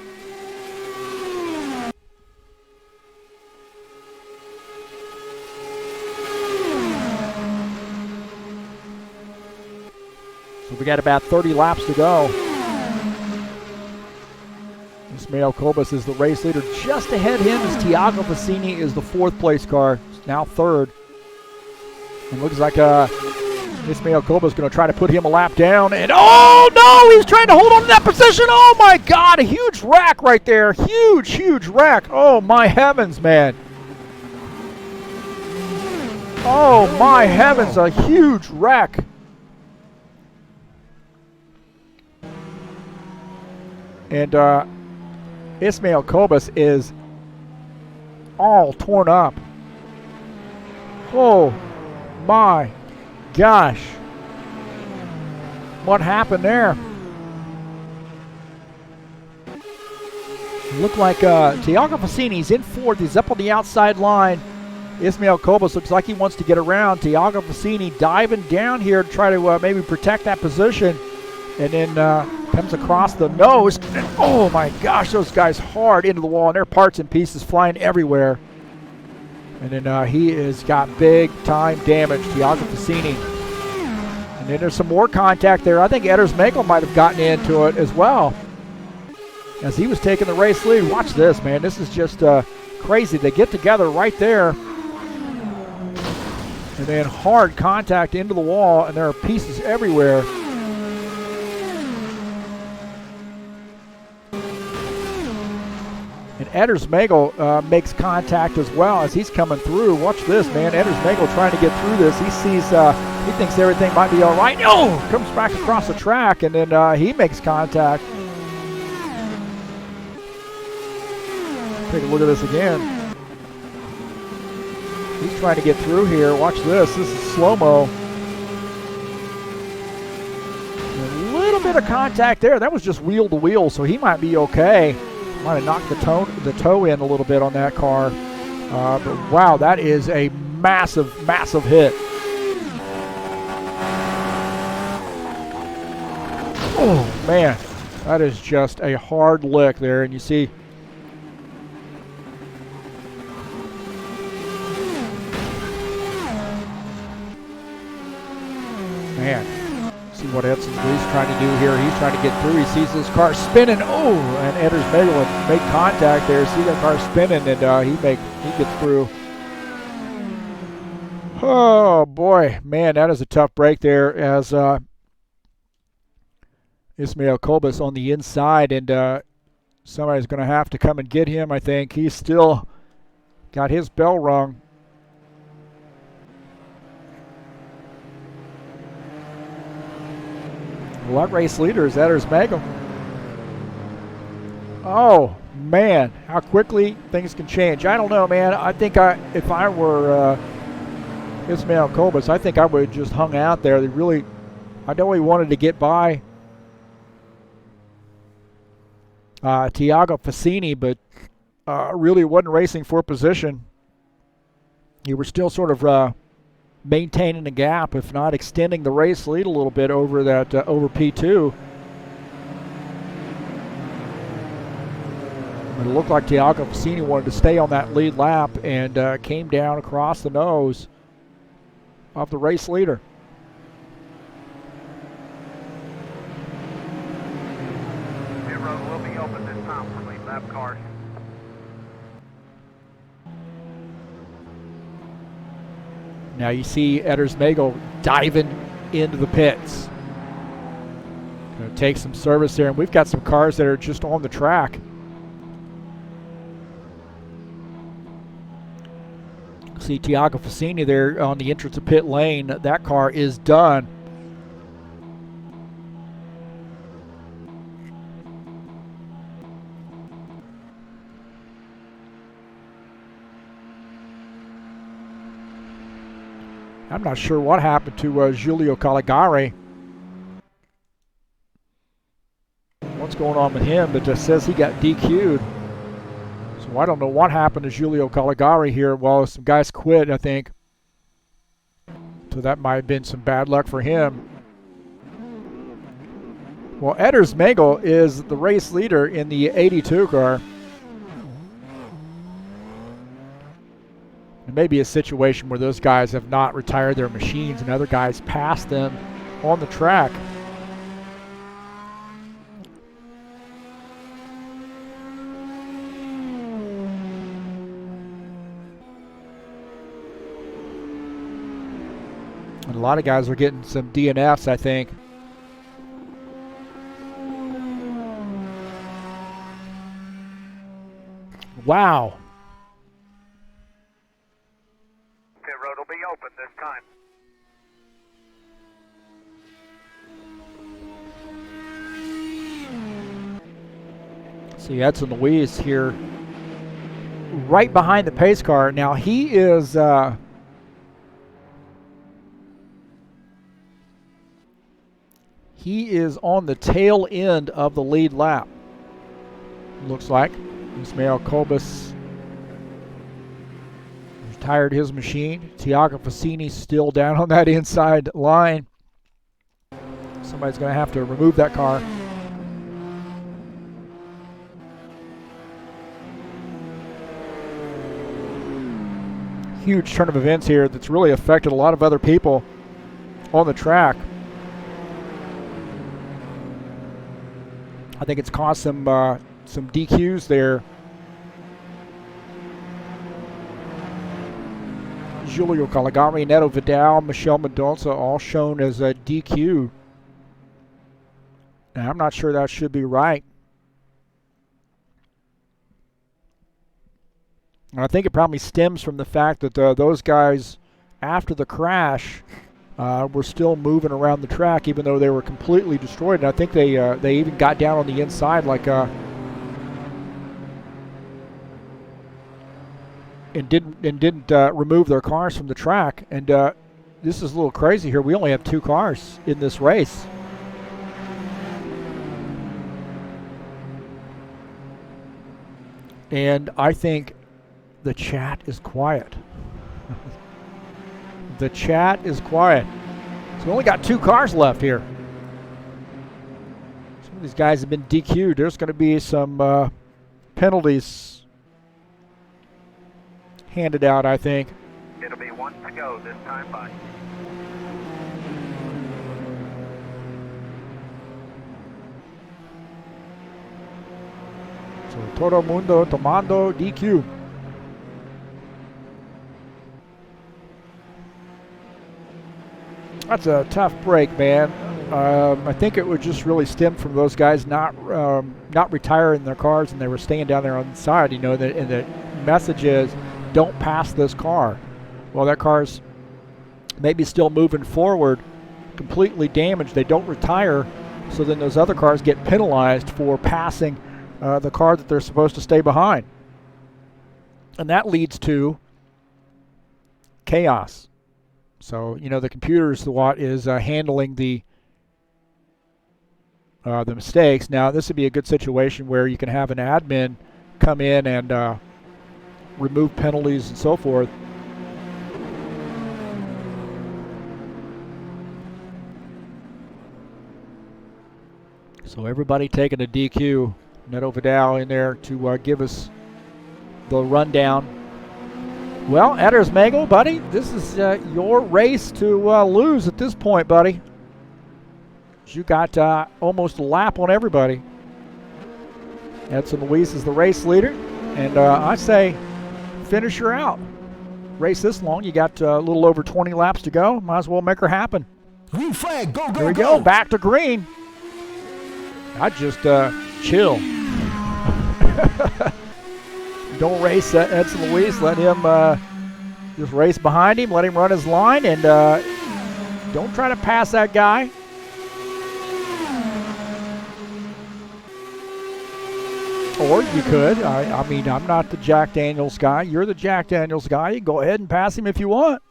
So we got about 30 laps to go. Ismael Kobus is the race leader. Just ahead of him is Tiago Facini, is the fourth place car, now third. And looks like Ismael Kobus is going to try to put him a lap down, and oh no, he's trying to hold on to that position. Oh my God, a huge wreck right there. Huge wreck. Oh my heavens, man. Oh my heavens, a huge wreck. And Ismael Kobus is all torn up. Oh my gosh. What happened there? Looked like Tiago Facini's in fourth. He's up on the outside line Ismael Kobus looks like he wants to get around. Tiago Fassini diving down here to try to maybe protect that position. And then comes across the nose. And, oh my gosh, those guys hard into the wall, and their parts and pieces flying everywhere. And then he has got big time damage, Tiago Fassini. And then there's some more contact there. I think Edders Mekel might have gotten into it as well as he was taking the race lead. Watch this, man. This is just crazy. They get together right there. And then hard contact into the wall, and there are pieces everywhere. And Edders Mekel makes contact as well as he's coming through. Watch this, man. Edders Mekel trying to get through this. He sees, he thinks everything might be all right. Oh, comes back across the track, and then he makes contact. Take a look at this again. He's trying to get through here. Watch this. This is slow-mo. A little bit of contact there. That was just wheel to wheel, so he might be okay. Might have knocked the toe in a little bit on that car. But wow, that is a massive, massive hit. Oh, man. That is just a hard lick there. And you see, man, see what Edson Lee's trying to do here. He's trying to get through. He sees this car spinning. Oh, and Edders Mekel made contact there. See that car spinning, and he gets through. Oh boy, man, that is a tough break there as Ismael Kobus on the inside, and somebody's going to have to come and get him. I think he's still got his bell rung. Well, that race leader is Edders Mekel. Oh, man, how quickly things can change. I don't know, man. I think if I were Ismael Kobus, I think I would have just hung out there. I know he wanted to get by Tiago Fassini, but really wasn't racing for position. You were still sort of maintaining the gap, if not extending the race lead a little bit over that over P2. But it looked like Tiago Fassini wanted to stay on that lead lap and came down across the nose of the race leader. Pit road will be open this time for lead lap cars. Now you see Edders Mekel diving into the pits. Going to take some service there, and we've got some cars that are just on the track. See Tiago Fassini there on the entrance of pit lane. That car is done. I'm not sure what happened to Giulio Caligari. What's going on with him, but it says he got DQ'd. So I don't know what happened to Giulio Caligari here. Well, some guys quit, I think. So that might have been some bad luck for him. Well, Edders Mekel is the race leader in the 82 car. It may be a situation where those guys have not retired their machines and other guys pass them on the track. And a lot of guys are getting some DNFs, I think. Wow. Pit road will be open this time. See Edson Luis here right behind the pace car. Now he is on the tail end of the lead lap. Looks like Ismael Kobus. There's tired his machine. Tiago Fassini still down on that inside line. Somebody's going to have to remove that car. Huge turn of events here that's really affected a lot of other people on the track. I think it's caused some DQs there. Julio Caligari, Neto Vidal, Michel Mendonça all shown as a DQ. Now, I'm not sure that should be right. And I think it probably stems from the fact that those guys, after the crash, were still moving around the track, even though they were completely destroyed. And I think they even got down on the inside, like and didn't remove their cars from the track. And this is a little crazy here. We only have 2 cars in this race. And I think the chat is quiet. The chat is quiet. So we only got 2 cars left here. Some of these guys have been DQ'd. There's going to be some penalties handed out, I think. It'll be 1 to go this time by. So todo mundo tomando DQ. That's a tough break, man. I think it would just really stem from those guys not retiring their cars, and they were staying down there on the side. You know, and the message is, don't pass this car. Well, that car's maybe still moving forward, completely damaged. They don't retire, so then those other cars get penalized for passing the car that they're supposed to stay behind. And that leads to chaos. So, you know, the computer is what is handling the mistakes. Now, this would be a good situation where you can have an admin come in and remove penalties and so forth. So everybody taking a DQ. Neto Vidal in there to give us the rundown. Well, Edders Magel, buddy, this is your race to lose at this point, buddy. You got almost a lap on everybody. Edson Luis is the race leader, and I say finish her out. Race this long, you got a little over 20 laps to go. Might as well make her happen. Green flag, go, go, Here we go, back to green. I just chill. Don't race Edson Luis. Let him just race behind him. Let him run his line, and don't try to pass that guy. Or you could. I mean, I'm not the Jack Daniels guy. You're the Jack Daniels guy. You go ahead and pass him if you want.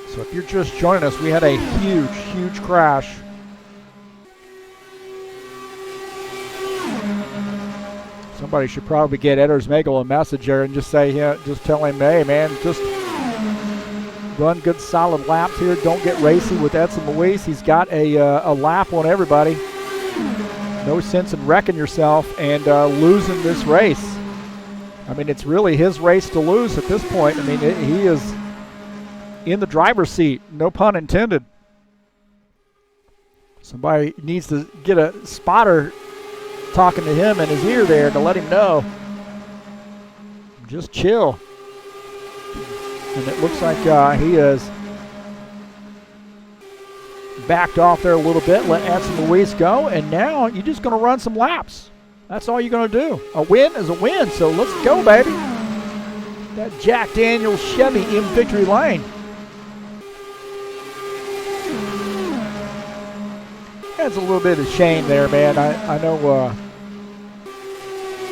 So if you're just joining us, we had a huge, huge crash. Somebody should probably get Edders Magel a message there and just say, yeah, just tell him, hey man, just run good solid laps here. Don't get racy with Edson Luis. He's got a lap on everybody. No sense in wrecking yourself and losing this race. I mean, it's really his race to lose at this point. I mean, he is in the driver's seat, no pun intended. Somebody needs to get a spotter talking to him in his ear there to let him know. Just chill. And it looks like he is backed off there a little bit, let Edson Luis go, and now you're just going to run some laps. That's all you're going to do. A win is a win, so let's go, baby. That Jack Daniels Chevy in victory lane. That's a little bit of shame there, man. I know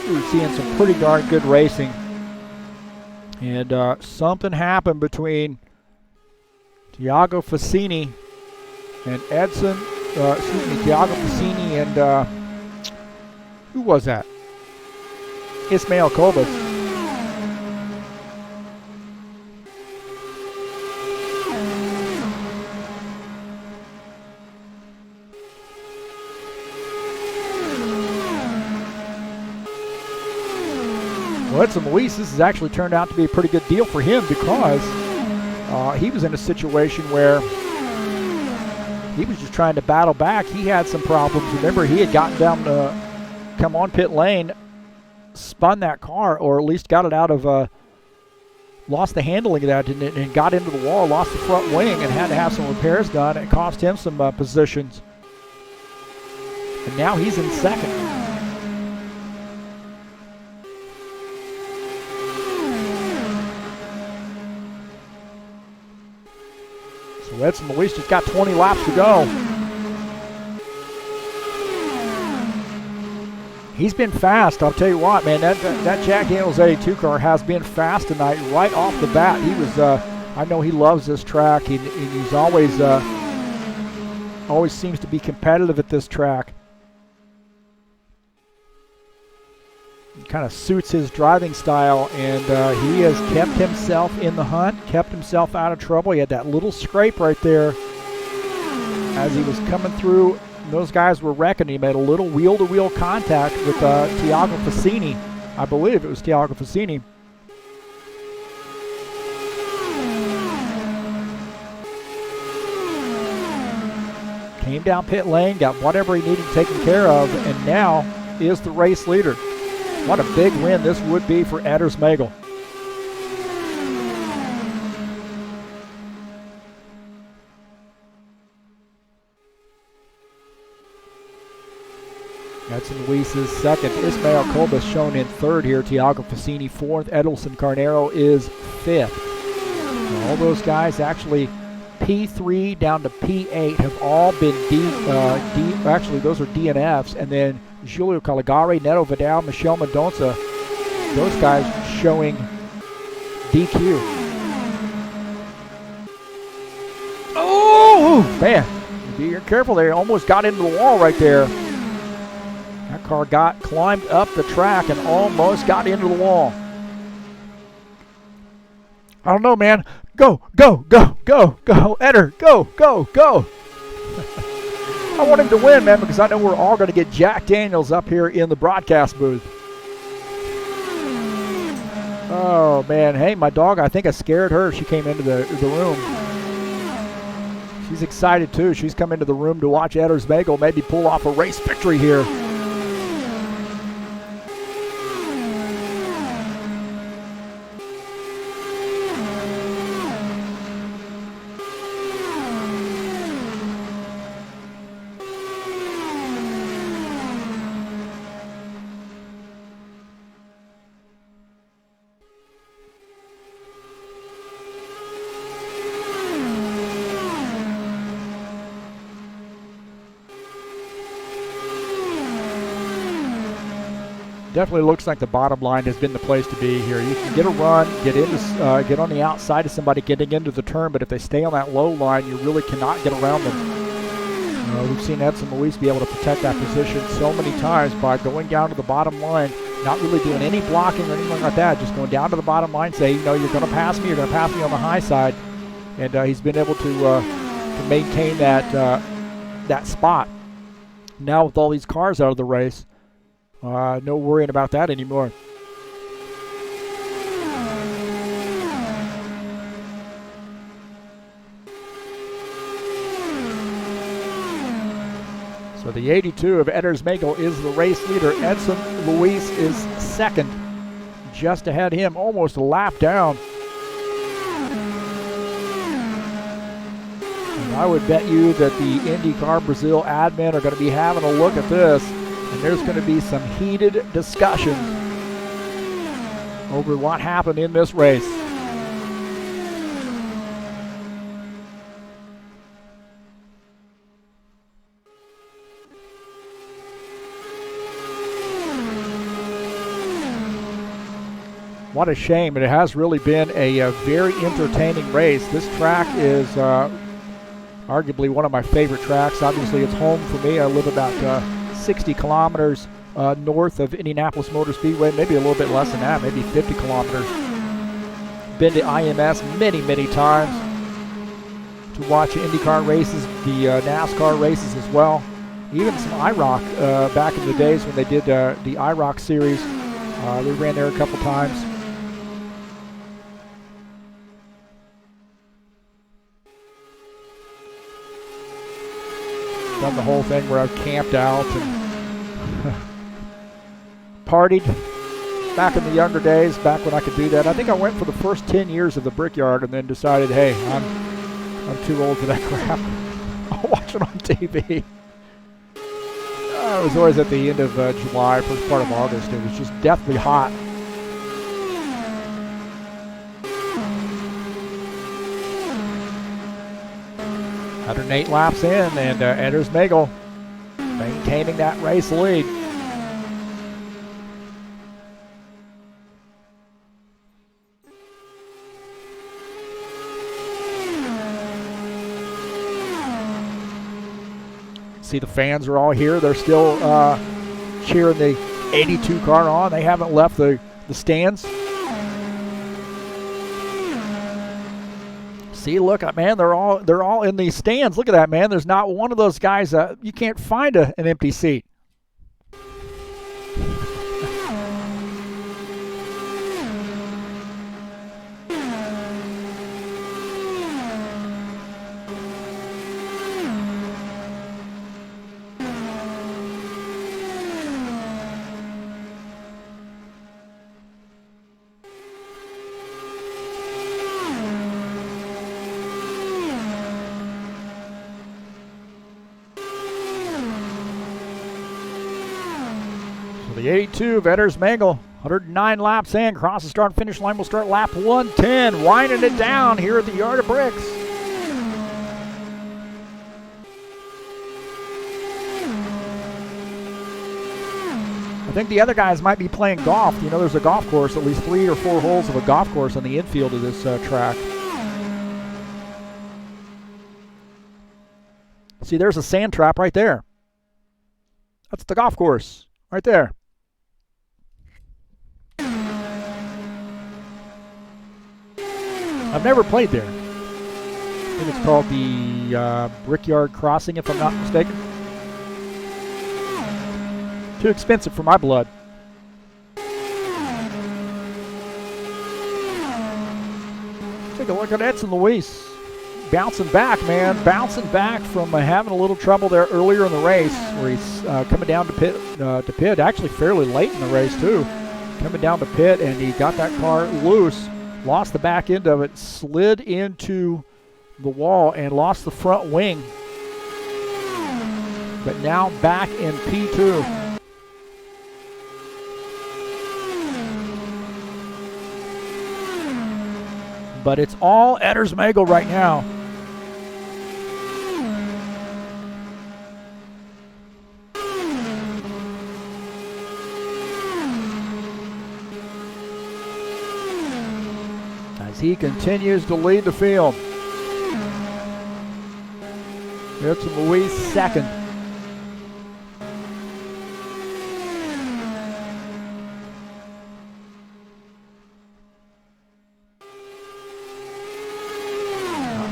we were seeing some pretty darn good racing. And something happened between Tiago Fassini and Edson Tiago Piscini and who was that? Ismael Kobus. Well, Edson Luis, this has actually turned out to be a pretty good deal for him because he was in a situation where he was just trying to battle back. He had some problems. Remember, he had gotten down to come on pit lane, spun that car, or at least got it out of, lost the handling of that and got into the wall, lost the front wing, and had to have some repairs done. It cost him some positions. And now he's in second. So Edson Luis just got 20 laps to go. He's been fast. I'll tell you what, man, that Jack Daniels 82 car has been fast tonight right off the bat. He was, I know he loves this track. He's always seems to be competitive at this track. It kind of suits his driving style, and he has kept himself in the hunt, kept himself out of trouble. He had that little scrape right there as he was coming through. Those guys were wrecking. He made a little wheel-to-wheel contact with Tiago Piscini. I believe it was Tiago Piscini. Came down pit lane, got whatever he needed taken care of, and now is the race leader. What a big win this would be for Edders Magel. Edson Luis is second. Ismael Kobus shown in third here. Tiago Piscini fourth. Edelson Carnero is fifth. All those guys actually P3 down to P8 have all been actually those are DNFs, and then Julio Caligari, Neto Vidal, Michel Mendonça, those guys showing DQ. Oh man, be careful there. Almost got into the wall right there. That car climbed up the track and almost got into the wall. I don't know, man. Go, go, go, go, go. Eder, go, go, go. I want him to win, man, because I know we're all going to get Jack Daniels up here in the broadcast booth. Oh, man. Hey, my dog, I think I scared her. She came into the room. She's excited, too. She's come into the room to watch Edders Magel maybe pull off a race victory here. Definitely looks like the bottom line has been the place to be here. You can get a run, get on the outside of somebody getting into the turn, but if they stay on that low line, you really cannot get around them. We've seen Edson Luis be able to protect that position so many times by going down to the bottom line, not really doing any blocking or anything like that, just going down to the bottom line, saying, you're going to pass me on the high side, and he's been able to maintain that spot. Now with all these cars out of the race, no worrying about that anymore. So the 82 of Edders Magel is the race leader. Edson Luis is second, just ahead of him, almost a lap down. And I would bet you that the Indy Car Brasil admin are going to be having a look at this, and there's going to be some heated discussion over what happened in this race. What a shame. It has really been a very entertaining race. This track is Arguably one of my favorite tracks. Obviously, it's home for me. I live about 60 kilometers north of Indianapolis Motor Speedway, maybe a little bit less than that, maybe 50 kilometers. Been to IMS many, many times to watch Indy Car races, the NASCAR races as well. Even some IROC back in the days when they did the IROC series. We ran there a couple times. Done the whole thing where I've camped out and partied back in the younger days, back when I could do that. I think I went for the first 10 years of the Brickyard and then decided, hey, I'm too old for that crap. I'll watch it on TV. It was always at the end of July, first part of August. It was just deathly hot. Under 8 laps in, and Anders Magel maintaining that race lead. See, the fans are all here. They're still cheering the 82 car on. They haven't left the stands. See, look, man, they're all in these stands. Look at that, man. There's not one of those guys. You can't find an empty seat. The 82 of Anders Magel, 109 laps in, cross the start finish line. Will start lap 110, winding it down here at the Yard of Bricks. I think the other guys might be playing golf. You know, there's a golf course, at least 3 or 4 holes of a golf course on the infield of this track. See, there's a sand trap right there. That's the golf course right there. I've never played there. I think it's called the Brickyard Crossing, if I'm not mistaken. Too expensive for my blood. Take a look at Edson Luis. Bouncing back, man. Bouncing back from having a little trouble there earlier in the race where he's coming down to pit. Actually fairly late in the race, too. Coming down to pit, and he got that car loose. Lost the back end of it, slid into the wall, and lost the front wing. But now back in P2. But it's all Anders Magel right now. He continues to lead the field. Edson Luis second. I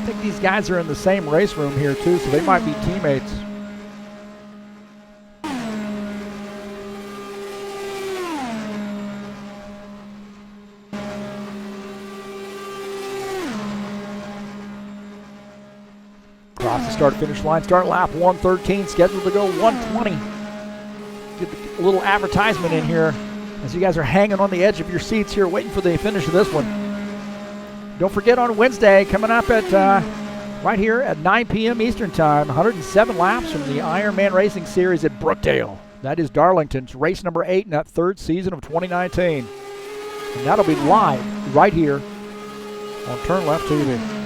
think these guys are in the same race room here too, so they might be teammates. Start finish line, start lap 113, scheduled to go 120. Get a little advertisement in here as you guys are hanging on the edge of your seats here waiting for the finish of this one. Don't forget on Wednesday, coming up at right here at 9 p.m. Eastern Time, 107 laps from the Ironman Racing Series at Brookdale. That is Darlington's race number 8 in that 3rd season of 2019. And that'll be live right here on TurnLeft TV.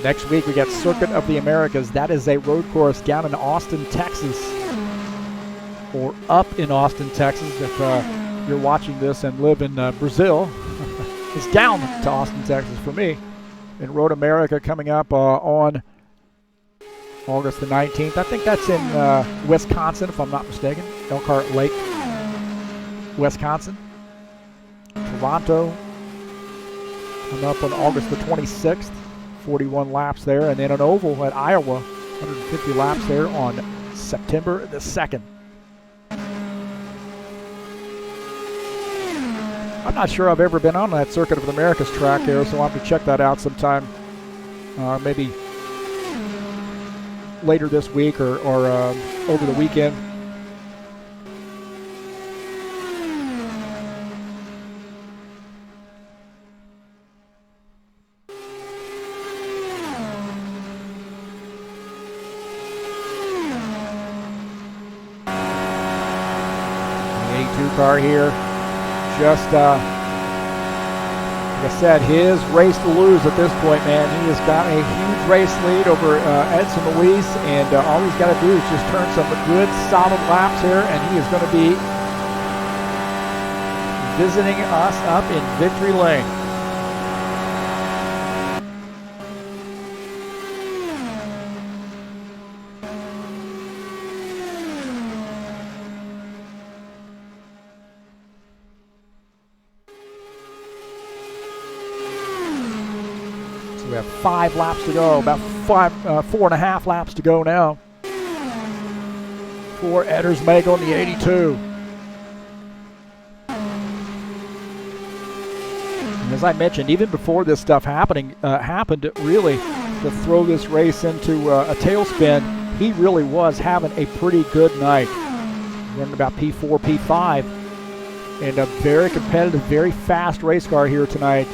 Next week we got Circuit of the Americas. That is a road course down in Austin, Texas, or up in Austin, Texas. If you're watching this and live in Brazil, it's down to Austin, Texas for me. In Road America coming up on August the 19th. I think that's in Wisconsin, if I'm not mistaken. Elkhart Lake, Wisconsin. Toronto coming up on August the 26th. 41 laps there. And then an oval at Iowa, 150 laps there on September the 2nd. I'm not sure I've ever been on that Circuit of the Americas track there, so I'll have to check that out sometime. Maybe later this week or over the weekend. The 82 car here. Just, like I said, his race to lose at this point, man. He has got a huge race lead over Edson Luis, and all he's got to do is just turn some good, solid laps here, and he is going to be visiting us up in Victory Lane. We have 5 laps to go, about 4.5 laps to go now for Edersmagel in the 82. And as I mentioned, even before this stuff happened, really to throw this race into a tailspin, he really was having a pretty good night. Running about P4, P5, and a very competitive, very fast race car here tonight.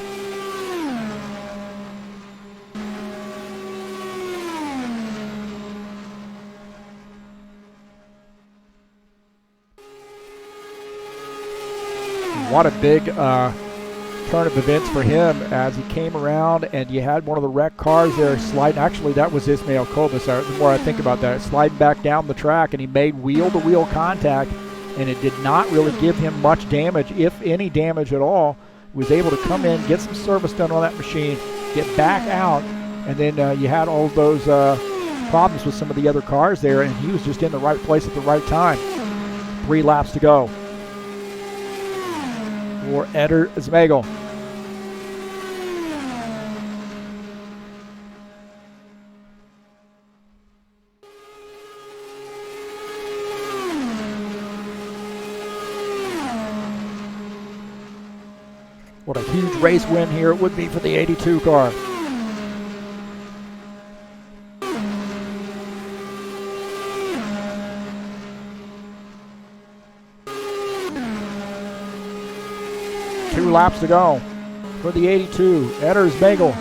What a big turn of events for him as he came around, and you had one of the wrecked cars there sliding. Actually, that was Ismail Kobus. The more I think about that, sliding back down the track, and he made wheel-to-wheel contact, and it did not really give him much damage, if any damage at all. He was able to come in, get some service done on that machine, get back out, and then you had all of those problems with some of the other cars there, and he was just in the right place at the right time. 3 laps to go for Edersmagel. What a huge race win here it would be for the 82 car. Two laps to go for the 82. Edersmagel.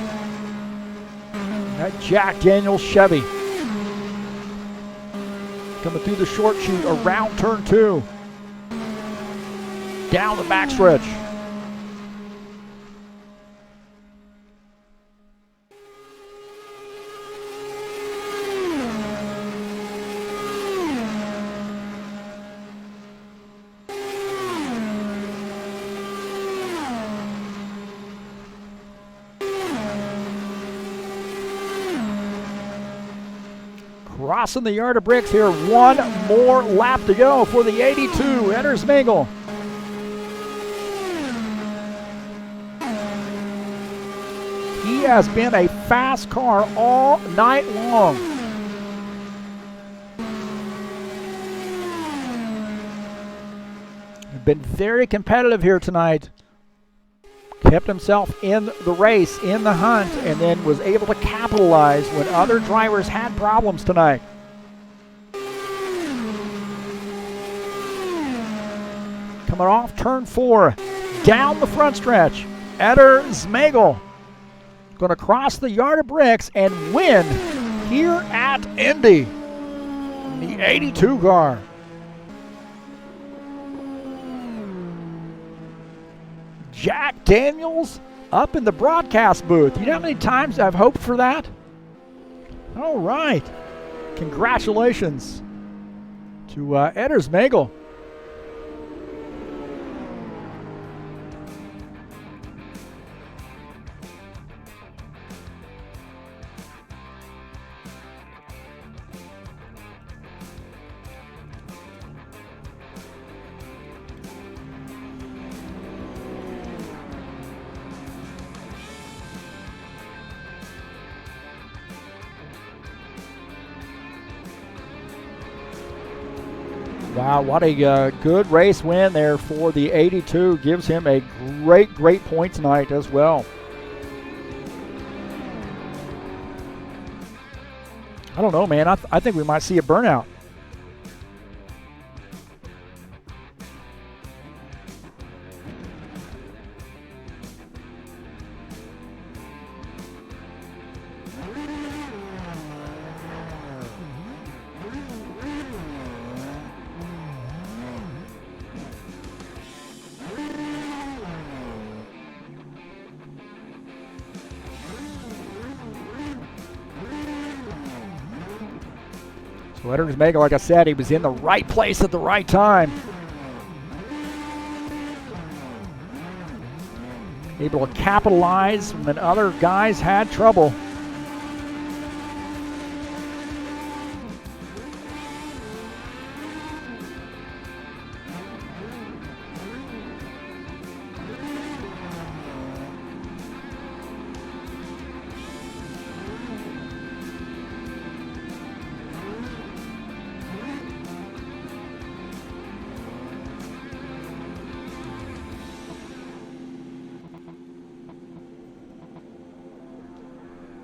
That Jack Daniels Chevy. Coming through the short chute around turn 2. Down the backstretch. Crossing the yard of bricks here. 1 more lap to go for the 82. Edersmagel. He has been a fast car all night long. Been very competitive here tonight. Kept himself in the race, in the hunt, and then was able to capitalize when other drivers had problems tonight. Coming off turn 4, down the front stretch, Edersmagel going to cross the yard of bricks and win here at Indy. The 82 car. Jack Daniels up in the broadcast booth. You know how many times I've hoped for that? All right. Congratulations to Edersmagel. Wow, what a good race win there for the 82. Gives him a great points night as well. I don't know, man. I think we might see a burnout. So Edersmagel, like I said, he was in the right place at the right time. Able to capitalize when other guys had trouble.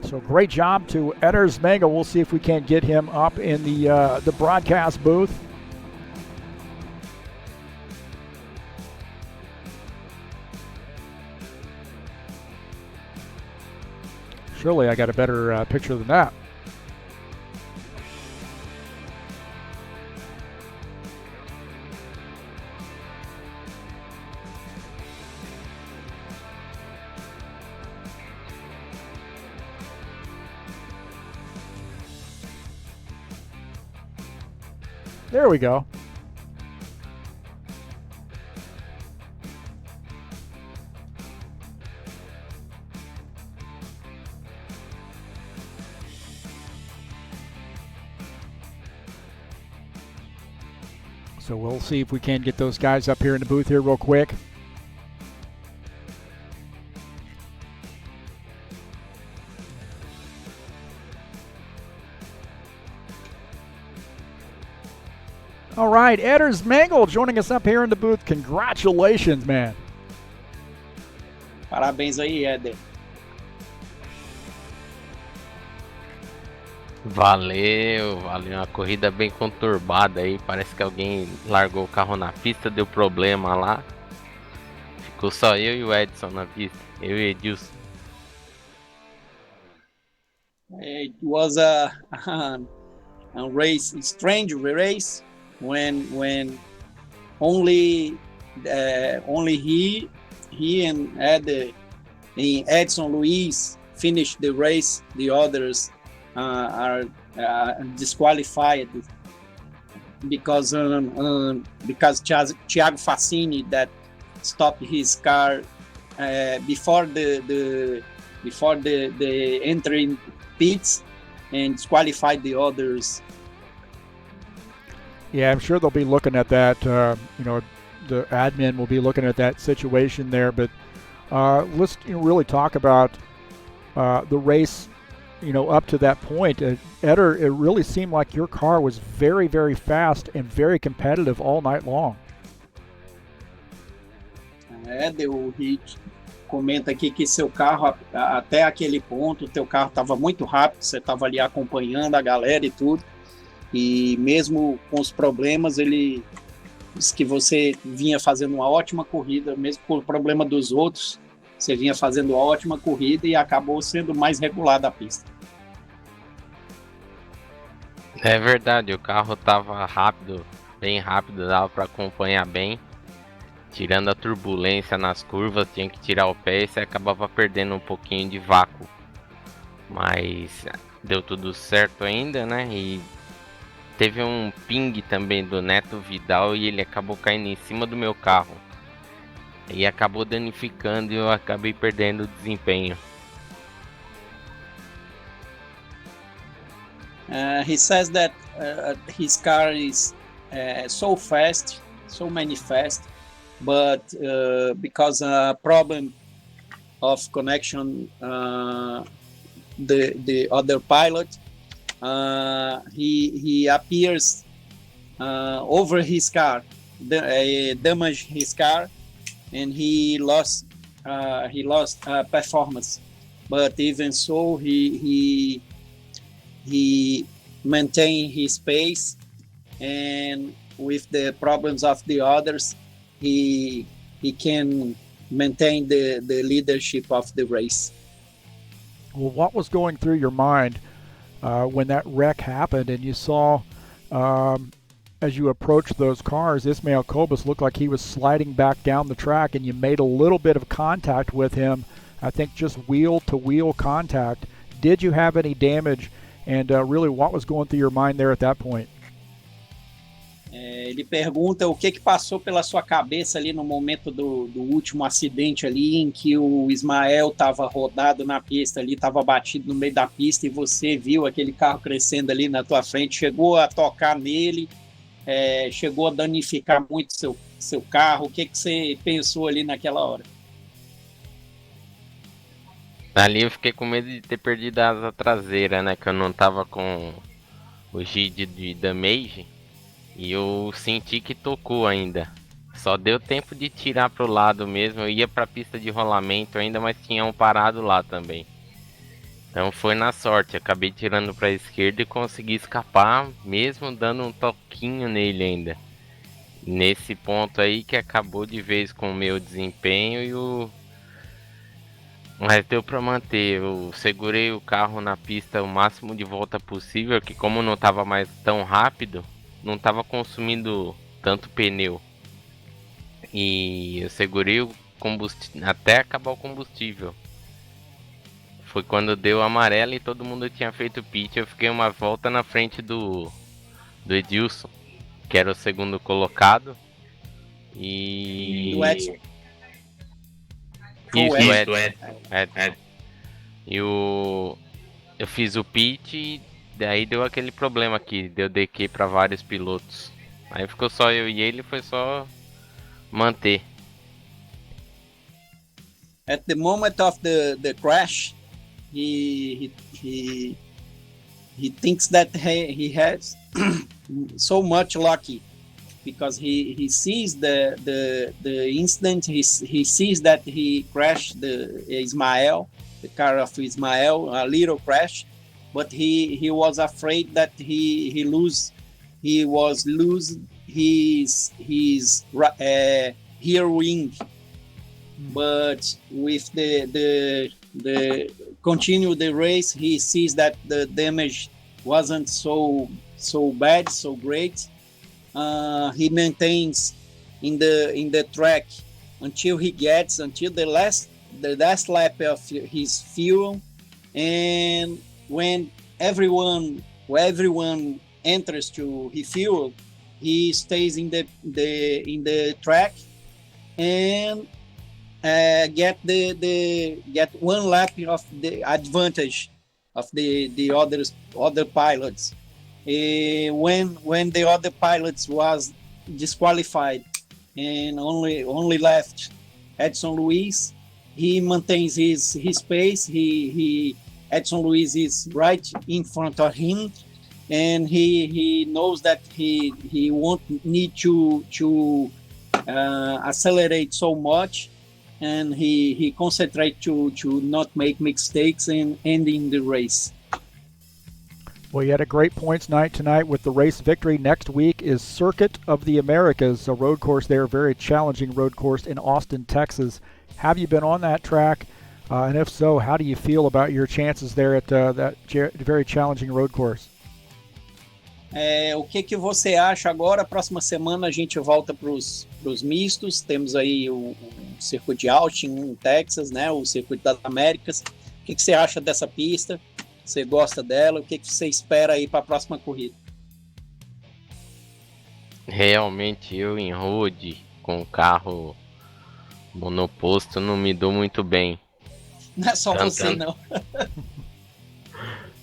So great job to Edersmagel. We'll see if we can't get him up in the broadcast booth. Surely I got a better picture than that. There we go. So we'll see if we can get those guys up here in the booth here real quick. All right, Edersmagel joining us up here in the booth. Congratulations, man. Parabéns aí, Éder. Valeu, uma corrida bem conturbada aí, parece que alguém largou o carro na pista, deu problema lá. Ficou só eu e o Edson na pista, eu e Edilson. It was a race, a strange race when only he and Edson Luiz finished the race. The others are disqualified because Thiago Fassini that stopped his car before the entering pits and disqualified the others. Yeah, I'm sure they'll be looking at that. The admin will be looking at that situation there. But let's really talk about the race. Up to that point, Eder, it really seemed like your car was very, very fast and very competitive all night long. O Heath comenta aqui que seu carro, até aquele ponto, teu carro estava muito rápido, você estava ali acompanhando a galera e tudo, e mesmo com os problemas, ele disse que você vinha fazendo uma ótima corrida, mesmo com o problema dos outros, você vinha fazendo uma ótima corrida e acabou sendo mais regular da pista. É verdade, o carro tava rápido, bem rápido, dava para acompanhar bem. Tirando a turbulência nas curvas, tinha que tirar o pé e você acabava perdendo um pouquinho de vácuo. Mas deu tudo certo ainda, né? E teve um ping também do Neto Vidal e ele acabou caindo em cima do meu carro. E acabou danificando e eu acabei perdendo o desempenho. He says that his car is so fast, so many fast, but because a problem of connection, the other pilot, he appears over his car, damaged his car, and he lost performance. But even so, he maintained his pace, and with the problems of the others, he can maintain the leadership of the race. Well, what was going through your mind when that wreck happened and you saw, as you approached those cars, Ismail Kobus looked like he was sliding back down the track, and you made a little bit of contact with him, I think just wheel-to-wheel contact. Did you have any damage, and really what was going through your mind there at that point? Ele pergunta o que passou pela sua cabeça ali no momento do último acidente ali, em que o Ismael estava rodado na pista ali, estava batido no meio da pista e você viu aquele carro crescendo ali na tua frente, chegou a tocar nele, chegou a danificar muito seu carro. O que você pensou ali naquela hora? Ali eu fiquei com medo de ter perdido a asa traseira, né? Que eu não tava com o GID de damage. E eu senti que tocou ainda. Só deu tempo de tirar pro lado mesmo. Eu ia pra pista de rolamento ainda, mas tinha um parado lá também. Então foi na sorte. Acabei tirando pra esquerda e consegui escapar, mesmo dando um toquinho nele ainda. Nesse ponto aí que acabou de vez com o meu desempenho e o... Mas deu pra manter. Eu segurei o carro na pista o máximo de volta possível, que como não tava mais tão rápido, não tava consumindo tanto pneu. E eu segurei o combustível até acabar o combustível. Foi quando deu amarelo e todo mundo tinha feito pit. Eu fiquei uma volta na frente do Edilson, que era o segundo colocado. E... Do Edson. Isso, Edson. E eu fiz o pit e daí deu aquele problema aqui, deu DQ para vários pilotos. Aí ficou só eu e ele, foi só manter. At the moment of the crash, he thinks that he has so much lucky, because he sees the incident. He sees that he crashed the car of Ismael, a little crash, but he was afraid that he was losing his rear wing. But with the continue the race, he sees that the damage wasn't so bad, so great. He maintains in the track until the last lap of his fuel, and when everyone enters to refuel, he stays in the track and get one lap of the advantage of the other pilots. When the other pilots was disqualified and only left Edson Luiz, he maintains his pace. Edson Luiz is right in front of him, and he knows that he won't need to accelerate so much, and he concentrates to not make mistakes and ending the race. Well, you had a great points night tonight with the race victory. Next week is Circuit of the Americas, a road course there, very challenging road course in Austin, Texas. Have you been on that track? And if so, how do you feel about your chances there at that very challenging road course? O que você acha agora? Próxima semana a gente volta para os mistos. Temos aí o circuito de Austin, Texas, né? O circuito das Américas. O que você acha dessa pista? Você gosta dela? O que você espera aí para a próxima corrida? Realmente eu em road com o carro monoposto não me dou muito bem. Não é só você, não.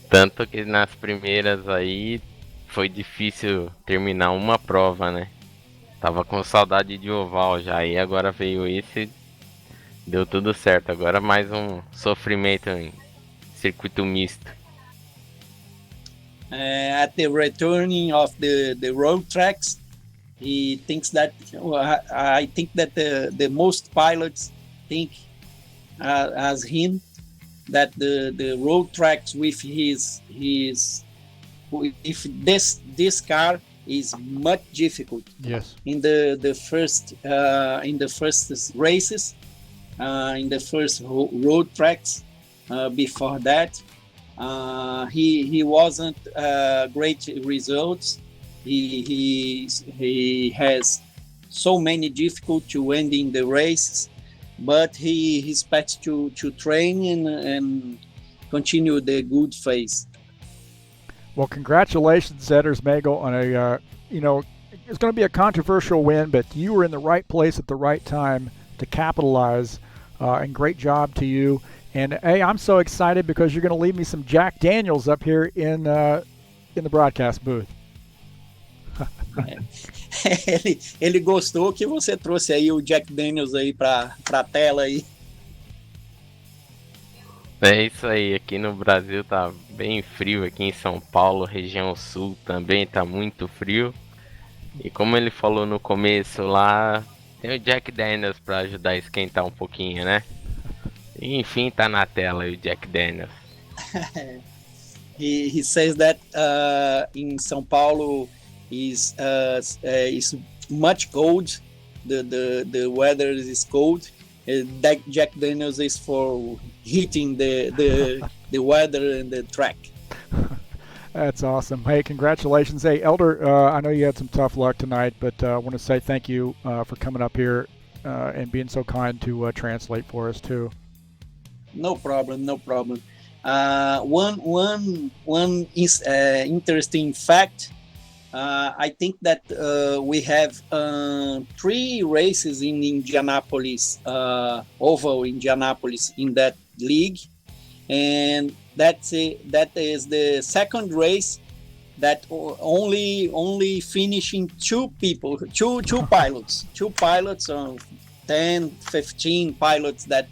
Tanto que nas primeiras aí foi difícil terminar uma prova, né? Tava com saudade de oval já, e agora veio esse, deu tudo certo. Agora mais um sofrimento em circuito misto. At the returning of the road tracks, he thinks that I think that the most pilots think as him that the road tracks with this car is much difficult. Yes. In the first races, in the first road tracks, before that, he wasn't great results. He has so many difficulty to ending the races, but he expects to train and continue the good phase. Well, congratulations, Zedders Magel, on a it's going to be a controversial win, but you were in the right place at the right time to capitalize, and great job to you. And hey, I'm so excited because you're going to leave me some Jack Daniels up here in the broadcast booth. Ele gostou que você trouxe aí o Jack Daniels aí para a tela aí. É isso aí, aqui no Brasil tá bem frio, aqui em São Paulo, região sul também tá muito frio. E como ele falou no começo lá, tem o Jack Daniels para ajudar a esquentar um pouquinho, né? E, enfim, tá na tela aí o Jack Daniels. He says that in São Paulo is much cold. The weather is cold. Jack Daniels is for heating the weather and the track. That's awesome. Hey, congratulations. Hey, Elder, I know you had some tough luck tonight, but I want to say thank you for coming up here and being so kind to translate for us too. No problem. One is interesting fact. I think that we have 3 races in Indianapolis, Oval Indianapolis, in that league, and that is the second race that only finishing 2 pilots, 10, 15 pilots that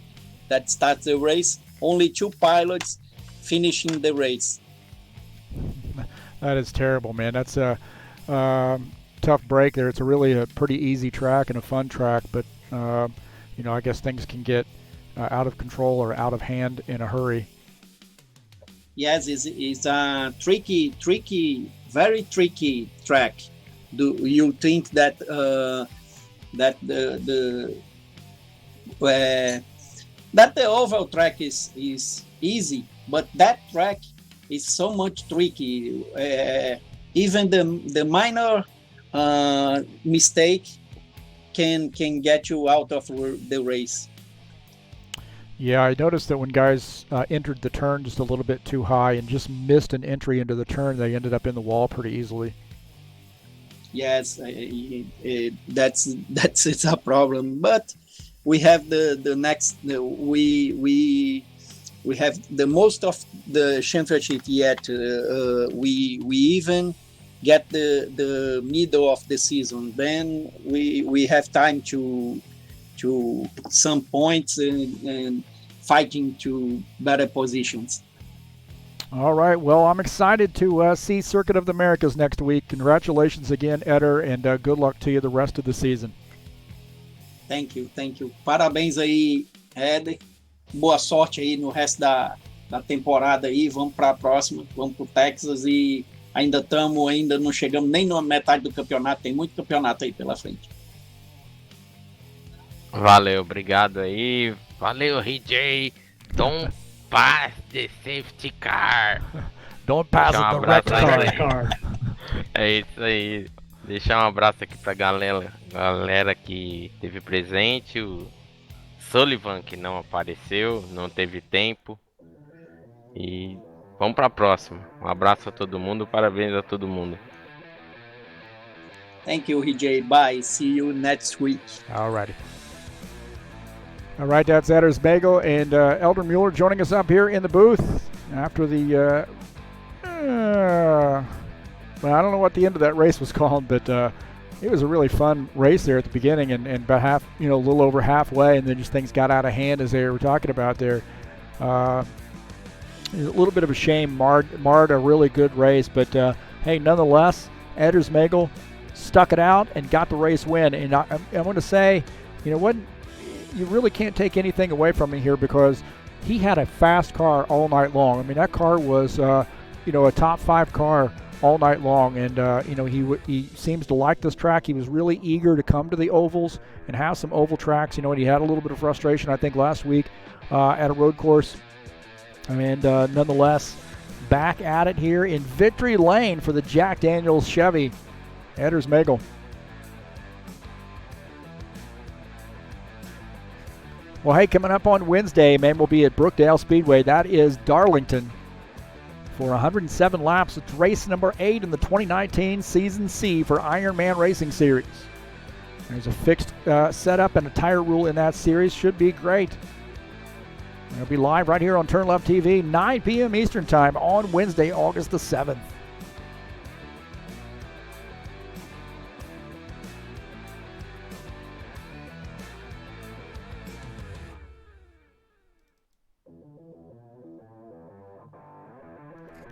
start the race. Only 2 pilots finishing the race. That is terrible, man. That's a tough break there. It's a pretty easy track and a fun track, but I guess things can get out of control or out of hand in a hurry. Yes, it's a tricky, very tricky track. Do you think that that the oval track is easy, but that track is so much tricky. Even the minor mistake can get you out of the race. Yeah, I noticed that when guys entered the turn just a little bit too high and just missed an entry into the turn, they ended up in the wall pretty easily. Yes, that's it's a problem. But we have the next. We have the most of the championship yet. We even get the middle of the season. Then we have time to some points and fighting to better positions. All right. Well, I'm excited to see Circuit of the Americas next week. Congratulations again, Eder, and good luck to you the rest of the season. Thank you. Parabéns aí, Eder. Boa sorte aí no resto da temporada aí. Vamos para a próxima, vamos para o Texas e ainda não chegamos nem na metade do campeonato. Tem muito campeonato aí pela frente. Valeu, obrigado aí. Valeu, RJ. Don't pass the safety car. Don't pass the red car. É isso aí. Deixar um abraço aqui pra galera que teve presente. O Sullivan, que não apareceu, não teve tempo. E Vamos pra próxima. Um abraço a todo mundo, parabéns a todo mundo. Thank you, RJ. Bye. See you next week. Alrighty. All right, that's Edders Bagel and Elder Mueller joining us up here in the booth after the, well, I don't know what the end of that race was called, but it was a really fun race there at the beginning and about half, a little over halfway, and then just things got out of hand as they were talking about there. It was a little bit of a shame, marred a really good race, but hey, nonetheless, Edders Bagel stuck it out and got the race win. And I want to say, what? You really can't take anything away from him here because he had a fast car all night long. I mean, that car was, a top 5 car all night long, and he seems to like this track. He was really eager to come to the ovals and have some oval tracks. And he had a little bit of frustration, I think, last week at a road course, and nonetheless, back at it here in victory lane for the Jack Daniels Chevy. Edders Bagel. Well, hey, coming up on Wednesday, man, we'll be at Brookdale Speedway. That is Darlington for 107 laps. It's race number 8 in the 2019 Season C for Ironman Racing Series. There's a fixed setup and a tire rule in that series. Should be great. It'll be live right here on TurnLeft TV, 9 p.m. Eastern Time on Wednesday, August the 7th.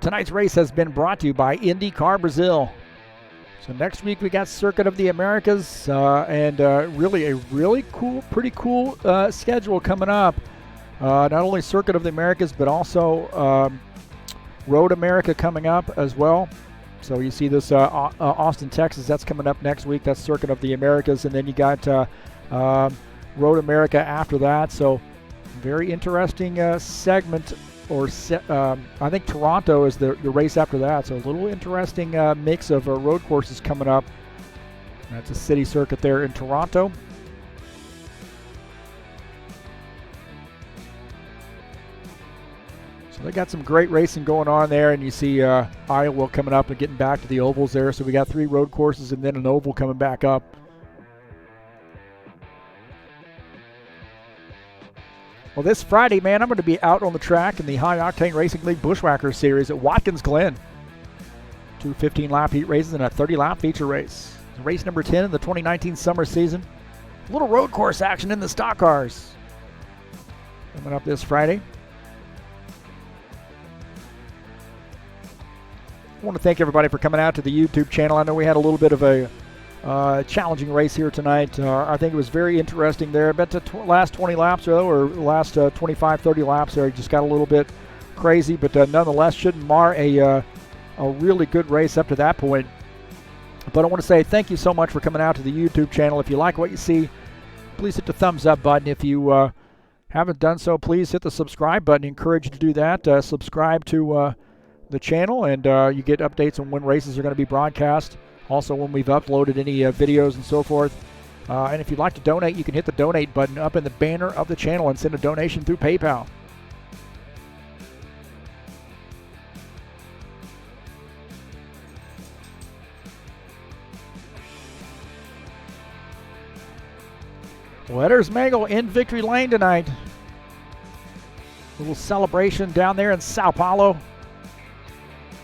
Tonight's race has been brought to you by Indy Car Brasil. So next week we got Circuit of the Americas and really a pretty cool schedule coming up. Not only Circuit of the Americas, but also Road America coming up as well. So you see this Austin, Texas, that's coming up next week. That's Circuit of the Americas. And then you got Road America after that. So very interesting segment. I think Toronto is the race after that. So a little interesting mix of road courses coming up. That's a city circuit there in Toronto. So they got some great racing going on there, and you see Iowa coming up and getting back to the ovals there. So we got 3 road courses and then an oval coming back up. Well, this Friday, man, I'm going to be out on the track in the High Octane Racing League Bushwhacker Series at Watkins Glen. 2 15-lap heat races and a 30-lap feature race. Race number 10 in the 2019 summer season. A little road course action in the stock cars. Coming up this Friday. I want to thank everybody for coming out to the YouTube channel. I know we had a little bit of a challenging race here tonight. I think it was very interesting there. I bet the last 20 laps or last 25, 30 laps there just got a little bit crazy, but nonetheless shouldn't mar a really good race up to that point. But I want to say thank you so much for coming out to the YouTube channel. If you like what you see, please hit the thumbs up button. If you haven't done so, please hit the subscribe button. I encourage you to do that. Subscribe to the channel, and you get updates on when races are going to be broadcast. Also, when we've uploaded any videos and so forth. And if you'd like to donate, you can hit the donate button up in the banner of the channel and send a donation through PayPal. Edders Bagel in victory lane tonight. A little celebration down there in Sao Paulo.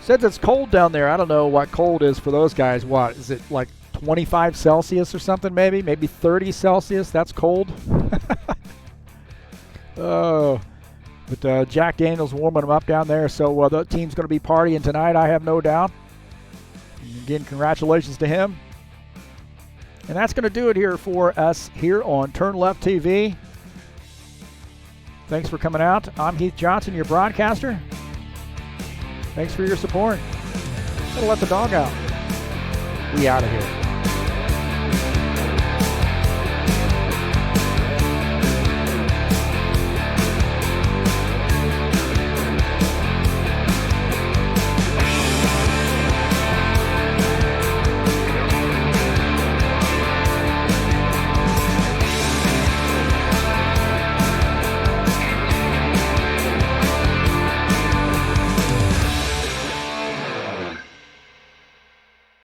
Says it's cold down there. I don't know what cold is for those guys. What is it, like 25 Celsius or something? Maybe 30 Celsius. That's cold. Oh, but Jack Daniels warming them up down there. So the team's going to be partying tonight, I have no doubt. And again, congratulations to him. And that's going to do it here for us here on TurnLeft TV. Thanks for coming out. I'm Heath Johnson, your broadcaster. Thanks for your support. Gotta let the dog out. We out of here.